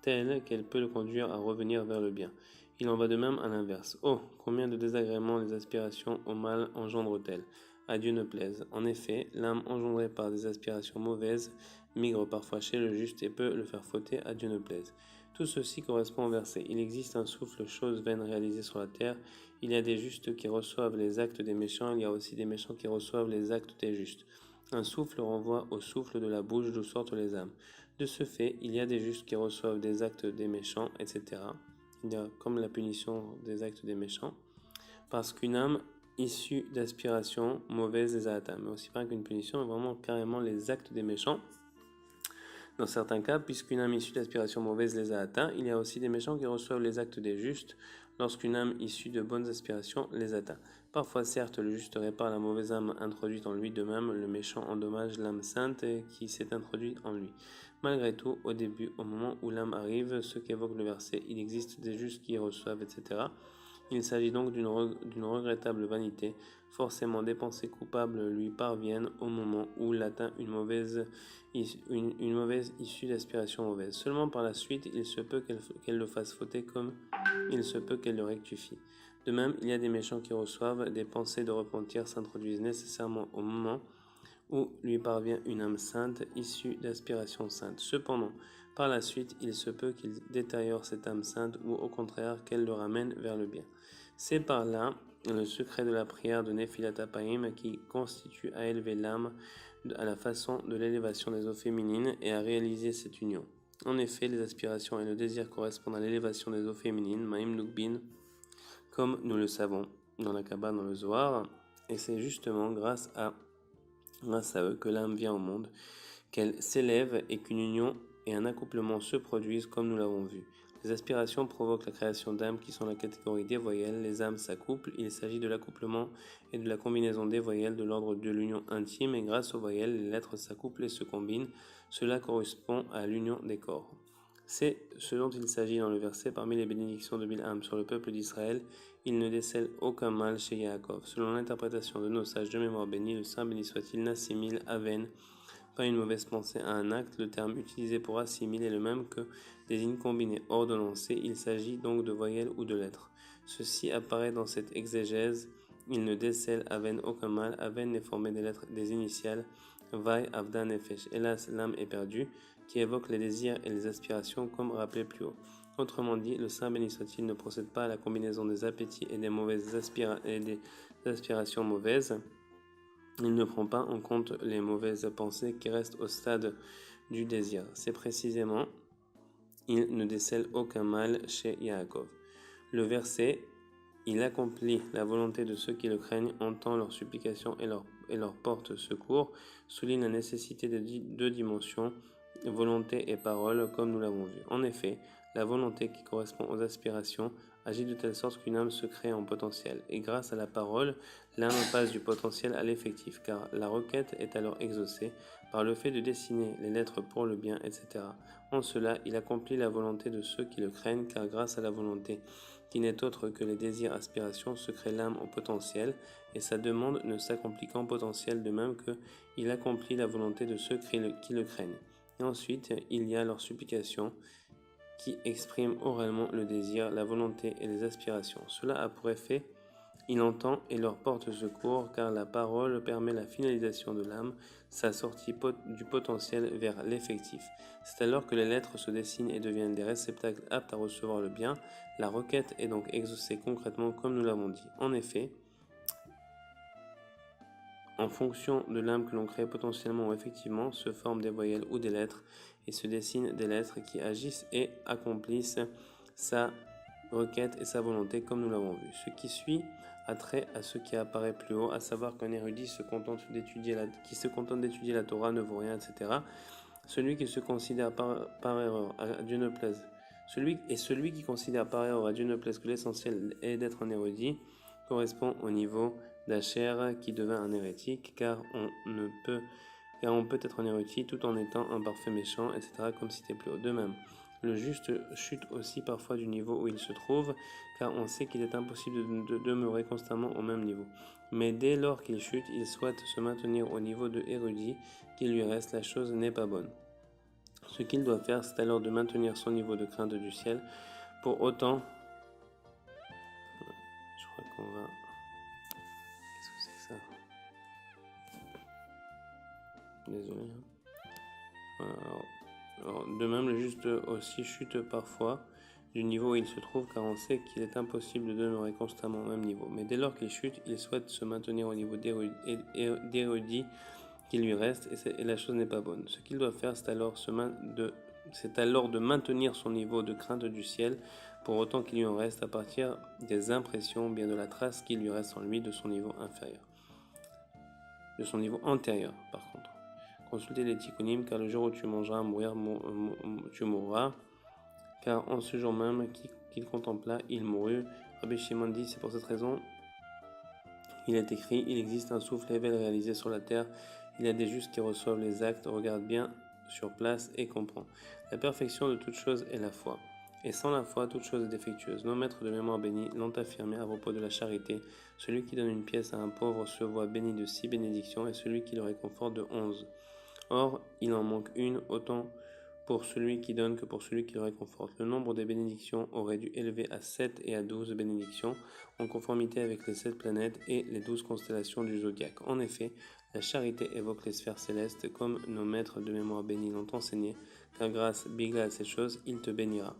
Speaker 1: telle qu'elle peut le conduire à revenir vers le bien. Il en va de même à l'inverse. Oh, combien de désagréments les aspirations au mal engendrent-elles? À Dieu ne plaise. En effet, l'âme engendrée par des aspirations mauvaises migre parfois chez le juste et peut le faire fauter, à Dieu ne plaise. Tout ceci correspond au verset. Il existe un souffle, chose vaine réalisée sur la terre. Il y a des justes qui reçoivent les actes des méchants, il y a aussi des méchants qui reçoivent les actes des justes. Un souffle renvoie au souffle de la bouche d'où sortent les âmes. De ce fait, il y a des justes qui reçoivent des actes des méchants, etc. Il y a comme la punition des actes des méchants, parce qu'une âme issue d'aspiration mauvaise les a atteints. Mais aussi pas qu'une punition, mais vraiment carrément les actes des méchants. Dans certains cas, puisqu'une âme issue d'aspiration mauvaise les a atteints, il y a aussi des méchants qui reçoivent les actes des justes lorsqu'une âme issue de bonnes aspirations les atteint. Parfois, certes, le juste répare la mauvaise âme introduite en lui, de même le méchant endommage l'âme sainte qui s'est introduite en lui. Malgré tout, au début, au moment où l'âme arrive, ce qu'évoque le verset, il existe des justes qui reçoivent, etc. Il s'agit donc d'une regrettable vanité. Forcément, des pensées coupables lui parviennent au moment où l'atteint une mauvaise issue d'aspiration mauvaise. Seulement par la suite, il se peut qu'elle le fasse fauter comme il se peut qu'elle le rectifie. De même, il y a des méchants qui reçoivent des pensées de repentir s'introduisent nécessairement au moment où lui parvient une âme sainte issue d'aspiration sainte. Cependant, par la suite, il se peut qu'il détériore cette âme sainte ou au contraire qu'elle le ramène vers le bien. C'est par là le secret de la prière de Nephilat Apahim qui constitue à élever l'âme à la façon de l'élévation des eaux féminines et à réaliser cette union. En effet, les aspirations et le désir correspondent à l'élévation des eaux féminines, Maïm Nukbin, comme nous le savons dans la Kabbale, dans le Zohar, et c'est justement grâce à eux que l'âme vient au monde, qu'elle s'élève et qu'une union et un accouplement se produisent comme nous l'avons vu. Les aspirations provoquent la création d'âmes qui sont la catégorie des voyelles, les âmes s'accouplent, il s'agit de l'accouplement et de la combinaison des voyelles de l'ordre de l'union intime et grâce aux voyelles, les lettres s'accouplent et se combinent, cela correspond à l'union des corps. C'est ce dont il s'agit dans le verset parmi les bénédictions de Bilham sur le peuple d'Israël. Il ne décèle aucun mal chez Yaakov. Selon l'interprétation de nos sages de mémoire bénis, le Saint béni soit-il n'assimile aven, pas une mauvaise pensée à un acte. Le terme utilisé pour assimiler est le même que désigne combiné ordonnancé. Il s'agit donc de voyelles ou de lettres. Ceci apparaît dans cette exégèse. Il ne décèle aven aucun mal. Aven est formé des lettres des initiales Vai, Avda, Nefesh. Hélas, l'âme est perdue, qui évoque les désirs et les aspirations comme rappelé plus haut. Autrement dit, le Saint béni soit-il ne procède pas à la combinaison des appétits et des aspirations mauvaises. Il ne prend pas en compte les mauvaises pensées qui restent au stade du désir. C'est précisément, il ne décèle aucun mal chez Yaakov. Le verset, il accomplit la volonté de ceux qui le craignent, entend leurs supplications et leur porte secours, souligne la nécessité de deux dimensions, volonté et parole, comme nous l'avons vu. En effet, la volonté qui correspond aux aspirations agit de telle sorte qu'une âme se crée en potentiel. Et grâce à la parole, l'âme passe du potentiel à l'effectif, car la requête est alors exaucée par le fait de dessiner les lettres pour le bien, etc. En cela, il accomplit la volonté de ceux qui le craignent, car grâce à la volonté, qui n'est autre que les désirs aspirations, se crée l'âme au potentiel, et sa demande ne s'accomplit qu'en potentiel, de même que il accomplit la volonté de ceux qui le craignent. Et ensuite, il y a leur supplication, qui exprime oralement le désir, la volonté et les aspirations. Cela a pour effet Il entend et leur porte secours, car la parole permet la finalisation de l'âme, sa sortie du potentiel vers l'effectif. C'est alors que les lettres se dessinent et deviennent des réceptacles aptes à recevoir le bien. La requête est donc exaucée concrètement comme nous l'avons dit. En effet, en fonction de l'âme que l'on crée potentiellement ou effectivement, se forment des voyelles ou des lettres et se dessinent des lettres qui agissent et accomplissent sa requête et sa volonté comme nous l'avons vu. Ce qui suit a trait à ce qui apparaît plus haut, à savoir qu'un érudit qui se contente d'étudier la Torah ne vaut rien, etc. Celui qui se considère par erreur à Dieu ne plaise. Celui qui considère par erreur à Dieu ne plaise que l'essentiel est d'être un érudit correspond au niveau d'Acher qui devint un hérétique, car on peut être un érudit tout en étant un parfait méchant, etc. comme cité plus haut. De même, le juste chute aussi parfois du niveau où il se trouve, car on sait qu'il est impossible de demeurer constamment au même niveau. Mais dès lors qu'il chute, il souhaite se maintenir au niveau de érudit qu'il lui reste, la chose n'est pas bonne. Ce qu'il doit faire, c'est alors de maintenir son niveau de crainte du ciel. Pour autant, je crois qu'on va... Qu'est-ce que c'est que ça? Désolé. Alors, de même, le juste aussi chute parfois du niveau où il se trouve, car on sait qu'il est impossible de demeurer constamment au même niveau. Mais dès lors qu'il chute, il souhaite se maintenir au niveau d'érudit qui lui reste, et la chose n'est pas bonne. Ce qu'il doit faire, c'est alors de maintenir son niveau de crainte du ciel, pour autant qu'il lui en reste à partir des impressions, bien de la trace qui lui reste en lui de son niveau inférieur. De son niveau antérieur, par contre. Consultez les tikkunim, car le jour où tu mangeras à mourir, tu mourras. Car en ce jour même qu'il contempla, il mourut. Rabbi Shimon dit, c'est pour cette raison, il est écrit, il existe un souffle ével réalisé sur la terre, il y a des justes qui reçoivent les actes, regarde bien sur place et comprend. La perfection de toute chose est la foi. Et sans la foi, toute chose est défectueuse. Nos maîtres de mémoire bénis l'ont affirmé à propos de la charité. Celui qui donne une pièce à un pauvre se voit béni de 6 bénédictions et celui qui le réconforte de 11. Or, il en manque une, autant pour celui qui donne que pour celui qui le réconforte. Le nombre des bénédictions aurait dû élever à 7 et à 12 bénédictions, en conformité avec les 7 planètes et les 12 constellations du zodiaque. En effet, la charité évoque les sphères célestes, comme nos maîtres de mémoire bénis l'ont enseigné, car grâce à ces choses, il te bénira.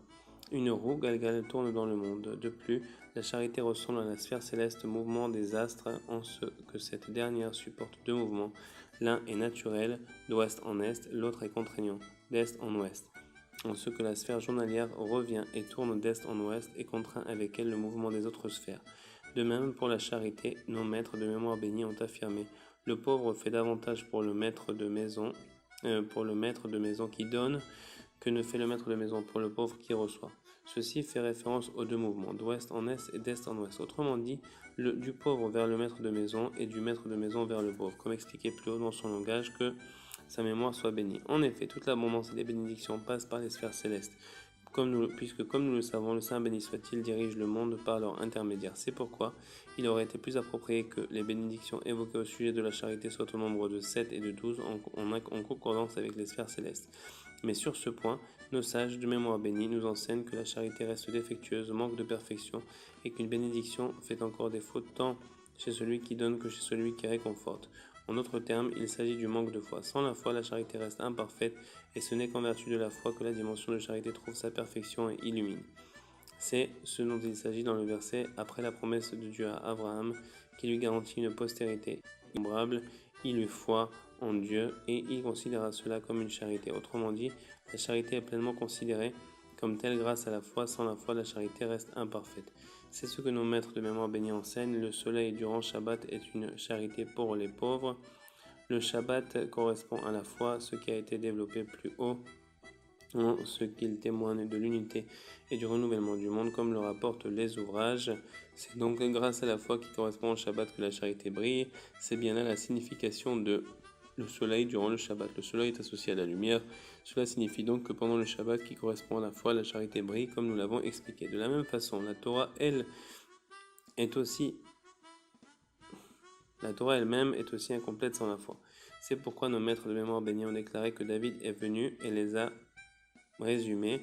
Speaker 1: Une roue galgale tourne dans le monde. De plus, la charité ressemble à la sphère céleste mouvement des astres, en ce que cette dernière supporte deux mouvements. L'un est naturel, d'ouest en est, l'autre est contraignant, d'est en ouest. En ce que la sphère journalière revient et tourne d'est en ouest et contraint avec elle le mouvement des autres sphères. De même, pour la charité, nos maîtres de mémoire bénis ont affirmé: le pauvre fait davantage pour le maître de maison qui donne que ne fait le maître de maison pour le pauvre qui reçoit. Ceci fait référence aux deux mouvements, d'ouest en est et d'est en ouest. Autrement dit, du pauvre vers le maître de maison et du maître de maison vers le pauvre, comme expliqué plus haut dans son langage, que sa mémoire soit bénie. En effet, toute l'abondance et les bénédictions passent par les sphères célestes, puisque comme nous le savons, le Saint béni soit-il dirige le monde par leur intermédiaire. C'est pourquoi il aurait été plus approprié que les bénédictions évoquées au sujet de la charité soient au nombre de 7 et de 12 en concordance avec les sphères célestes. Mais sur ce point, nos sages de mémoire bénie nous enseignent que la charité reste défectueuse, manque de perfection, et qu'une bénédiction fait encore défaut tant chez celui qui donne que chez celui qui réconforte. En d'autres termes, il s'agit du manque de foi. Sans la foi, la charité reste imparfaite, et ce n'est qu'en vertu de la foi que la dimension de charité trouve sa perfection et illumine. C'est ce dont il s'agit dans le verset après la promesse de Dieu à Abraham, qui lui garantit une postérité innombrable. Il eut foi en Dieu et il considéra cela comme une charité. Autrement dit, la charité est pleinement considérée comme telle grâce à la foi. Sans la foi, la charité reste imparfaite. C'est ce que nos maîtres de mémoire bénis enseignent. Le soleil durant Shabbat est une charité pour les pauvres. Le Shabbat correspond à la foi, ce qui a été développé plus haut, en ce qu'il témoigne de l'unité et du renouvellement du monde, comme le rapportent les ouvrages. C'est donc grâce à la foi qui correspond au Shabbat que la charité brille. C'est bien là la signification de le soleil durant le Shabbat. Le soleil est associé à la lumière. Cela signifie donc que pendant le Shabbat qui correspond à la foi, la charité brille, comme nous l'avons expliqué. De la même façon, la Torah elle-même est aussi incomplète sans la foi. C'est pourquoi nos maîtres de mémoire bénis ont déclaré que David est venu et les a résumés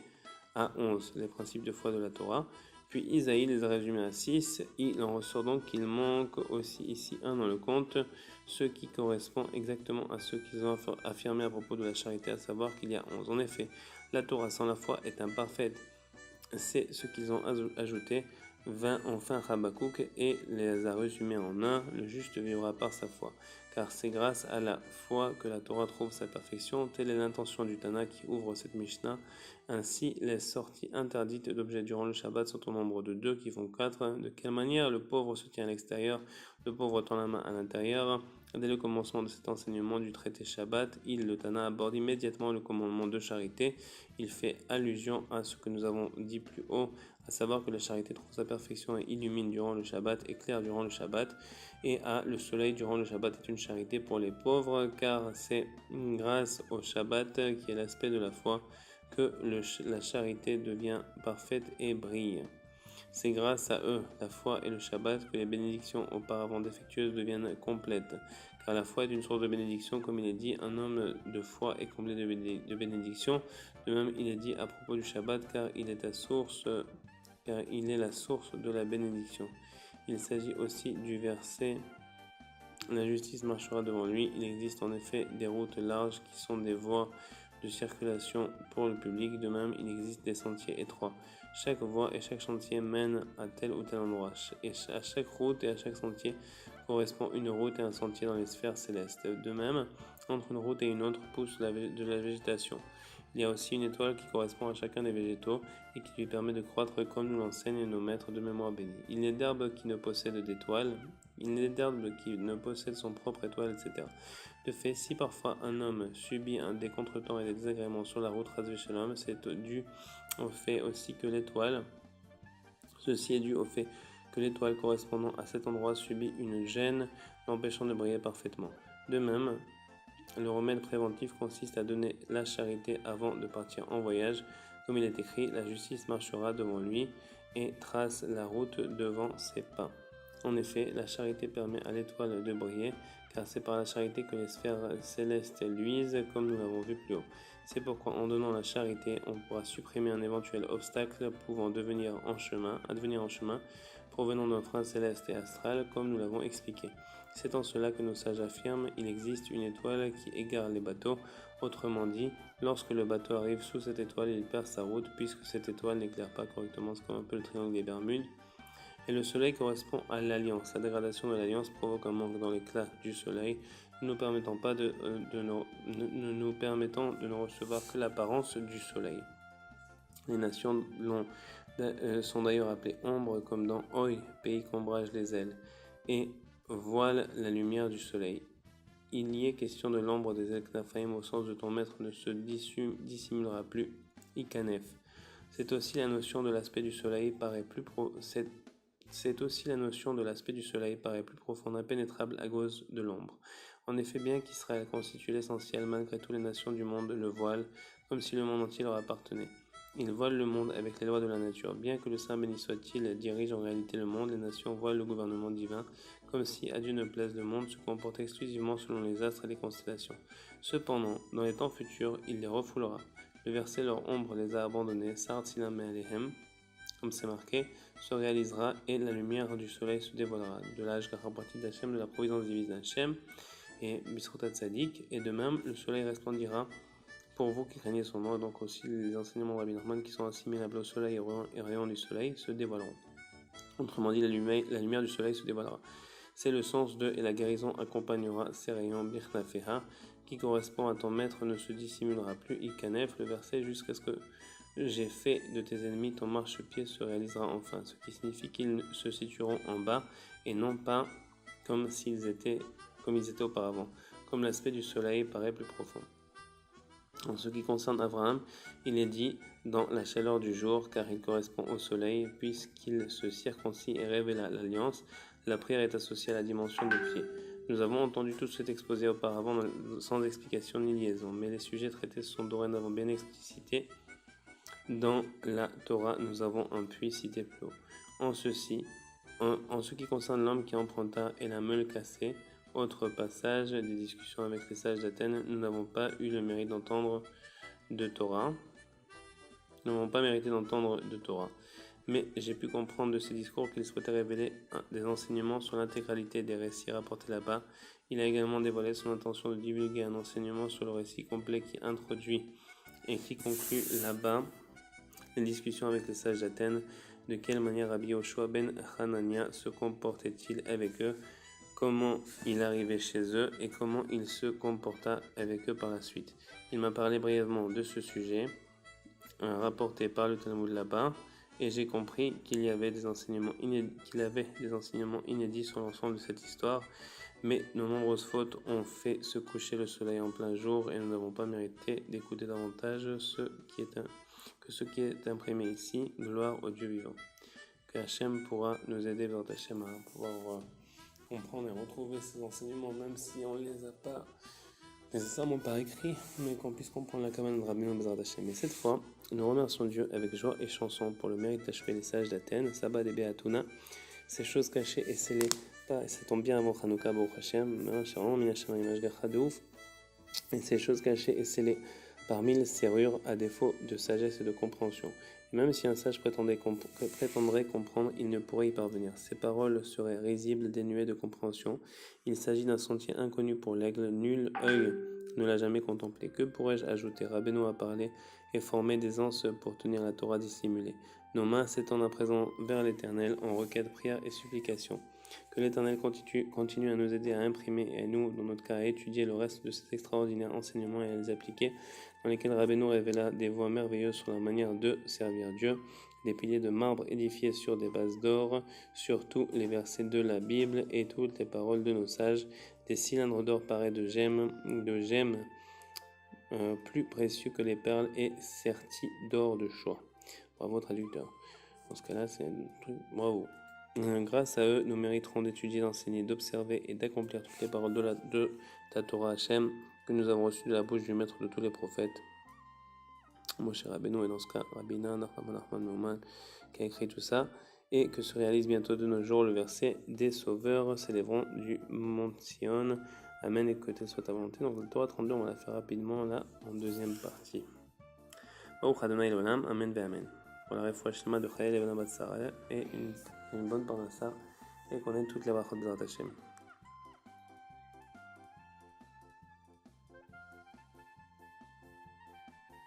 Speaker 1: à 11, les principes de foi de la Torah, Puis Isaïe les a résumés à 6. Il en ressort donc qu'il manque aussi ici un dans le compte, ce qui correspond exactement à ce qu'ils ont affirmé à propos de la charité, à savoir qu'il y a 11. En effet, la Torah sans la foi est imparfaite. C'est ce qu'ils ont ajouté. Vint enfin Habakkuk et les a résumés en un. Le juste vivra par sa foi. Car c'est grâce à la foi que la Torah trouve sa perfection. Telle est l'intention du Tana qui ouvre cette Mishnah. Ainsi, les sorties interdites d'objets durant le Shabbat sont au nombre de 2 qui font 4. De quelle manière le pauvre se tient à l'extérieur, le pauvre tend la main à l'intérieur. Dès le commencement de cet enseignement du traité Shabbat, le Tana aborde immédiatement le commandement de charité. Il fait allusion à ce que nous avons dit plus haut, à savoir que la charité trouve sa perfection et illumine durant le Shabbat, éclaire durant le Shabbat, et le soleil durant le Shabbat est une charité pour les pauvres, car c'est grâce au Shabbat, qui est l'aspect de la foi, que la charité devient parfaite et brille. C'est grâce à eux, la foi et le Shabbat, que les bénédictions auparavant défectueuses deviennent complètes. Car la foi est une source de bénédiction, comme il est dit, un homme de foi est comblé de bénédictions. De même, il est dit à propos du Shabbat, car il est la source de la bénédiction. Il s'agit aussi du verset la justice marchera devant lui. Il existe en effet des routes larges qui sont des voies de circulation pour le public. De même, il existe des sentiers étroits. Chaque voie et chaque sentier mènent à tel ou tel endroit. Et à chaque route et à chaque sentier correspond une route et un sentier dans les sphères célestes. De même, entre une route et une autre pousse de la végétation. Il y a aussi une étoile qui correspond à chacun des végétaux et qui lui permet de croître comme nous l'enseignent nos maîtres de mémoire bénis. Il n'est d'herbe qui ne possède d'étoile, il n'est d'herbe qui ne possède son propre étoile, etc. De fait, si parfois un homme subit des contretemps et des désagréments sur la route Razvé Shalom, c'est dû au fait aussi que l'étoile, ceci est dû au fait que l'étoile correspondant à cet endroit subit une gêne l'empêchant de briller parfaitement. De même, le remède préventif consiste à donner la charité avant de partir en voyage. Comme il est écrit, la justice marchera devant lui et trace la route devant ses pas. En effet, la charité permet à l'étoile de briller, car c'est par la charité que les sphères célestes luisent, comme nous l'avons vu plus haut. C'est pourquoi en donnant la charité, on pourra supprimer un éventuel obstacle pouvant advenir en chemin, provenant d'un frein céleste et astral, comme nous l'avons expliqué. C'est en cela que nos sages affirment il existe une étoile qui égare les bateaux. Autrement dit, lorsque le bateau arrive sous cette étoile, il perd sa route puisque cette étoile n'éclaire pas correctement, c'est comme un peu le triangle des Bermudes. Et le soleil correspond à l'alliance. La dégradation de l'alliance provoque un manque dans l'éclat du soleil, ne nous permettant de ne recevoir que l'apparence du soleil. Les nations sont d'ailleurs appelées ombres, comme dans Oi, pays qu'ombrage les ailes, et voile la lumière du soleil. Il y est question de l'ombre des ailes Knaphaim au sens de ton maître ne se dissimulera plus, Ikanef. C'est aussi la notion de l'aspect du soleil paraît plus profonde, impénétrable à cause de l'ombre. En effet, bien qu'Israël constitue l'essentiel, malgré tout les nations du monde le voilent, comme si le monde entier leur appartenait. Ils voilent le monde avec les lois de la nature. Bien que le Saint béni soit-il dirige en réalité le monde, les nations voilent le gouvernement divin, comme si à Dieu ne plaise le monde se comporte exclusivement selon les astres et les constellations. Cependant, dans les temps futurs, il les refoulera. Le verset leur ombre les a abandonnés, Sartsinam et Alehem, comme c'est marqué, se réalisera et la lumière du soleil se dévoilera. De l'âge Garapratit d'Hachem, de la providence divine d'Hachem, et Bisrutat Tzadik, et de même, le soleil resplendira pour vous qui craignez son nom, donc aussi les enseignements de Rabbi Nachman qui sont assimilables au soleil et rayons du soleil se dévoileront. Autrement dit, la lumière du soleil se dévoilera. C'est le sens de et la guérison accompagnera ces rayons Birnafeha, qui correspond à ton maître ne se dissimulera plus, Ikanef, le verset jusqu'à ce que j'ai fait de tes ennemis ton marchepied se réalisera enfin, ce qui signifie qu'ils se situeront en bas et non pas comme ils étaient auparavant, comme l'aspect du soleil paraît plus profond. En ce qui concerne Abraham, il est dit dans la chaleur du jour, car il correspond au soleil, puisqu'il se circoncit et révéla l'alliance, la prière est associée à la dimension du pied. Nous avons entendu tout cet exposé auparavant sans explication ni liaison, mais les sujets traités sont dorénavant bien explicités. Dans la Torah, nous avons un puits cité plus haut. En ce qui concerne l'homme qui emprunta et la meule cassée, autre passage des discussions avec les sages d'Athènes, nous n'avons pas eu le mérite d'entendre de Torah. Nous n'avons pas mérité d'entendre de Torah. mais j'ai pu comprendre de ces discours qu'il souhaitait révéler des enseignements sur l'intégralité des récits rapportés là-bas. Il a également dévoilé son intention de divulguer un enseignement sur le récit complet qui introduit et qui conclut là-bas les discussions avec les sages d'Athènes. De quelle manière Rabbi Yoshua ben Hanania se comportait-il avec eux, comment il arrivait chez eux et comment il se comporta avec eux par la suite. Il m'a parlé brièvement de ce sujet rapporté par le Talmud là-bas, et j'ai compris qu'il avait des enseignements inédits sur l'ensemble de cette histoire, mais nos nombreuses fautes ont fait se coucher le soleil en plein jour et nous n'avons pas mérité d'écouter davantage que ce qui est imprimé ici. Gloire au Dieu vivant. Que Hachem pourra nous aider vers Hachem à pouvoir comprendre et retrouver ces enseignements, même si on ne les a pas nécessairement par écrit, mais qu'on puisse comprendre la commande de Rabbeinu Bezrat Hachem. Et cette fois, nous remercions Dieu avec joie et chanson pour le mérite d'achever les sages d'Athènes, Sabbat et Beatuna, ces choses cachées et scellées. Et ça tombe bien avant Hanouka, Baruch Hashem, et ces choses cachées et scellées par 1000 serrures à défaut de sagesse et de compréhension. Et même si un sage prétendrait comprendre, il ne pourrait y parvenir. Ces paroles seraient risibles, dénuées de compréhension. Il s'agit d'un sentier inconnu pour l'aigle, nul œil ne l'a jamais contemplé. Que pourrais-je ajouter? Rabbeinu a parlé et formé des anses pour tenir la Torah dissimulée. Nos mains s'étendent à présent vers l'Éternel en requête, prière et supplication. Que l'Éternel continue à nous aider à imprimer et nous, dans notre cas, à étudier le reste de ces extraordinaires enseignements et à les appliquer, dans lesquels Rabbeinu révéla des voies merveilleuses sur la manière de servir Dieu, des piliers de marbre édifiés sur des bases d'or, surtout les versets de la Bible et toutes les paroles de nos sages, des cylindres d'or parés de gemmes plus précieux que les perles et sertis d'or de choix. Bravo traducteur. Dans ce cas-là, c'est un truc bravo. Grâce à eux, nous mériterons d'étudier, d'enseigner, d'observer et d'accomplir toutes les paroles de ta Torah Hashem que nous avons reçues de la bouche du maître de tous les prophètes, Moshe Rabbeinu, et dans ce cas, Rabbina Nachman Meuman, qui a écrit tout ça, et que se réalise bientôt de nos jours le verset des sauveurs célébrons du Mont Sion. Amen, et que telle soit ta volonté. Donc, le Torah 32, on va la faire rapidement là, en deuxième partie. Baruch Adonai Olam, Amen ve Amen. Pour la réfoua shlema de Chayel et Benabat Sarah et une bonne parnassa et qu'on ait toutes les brachot de Bezrat Hashem.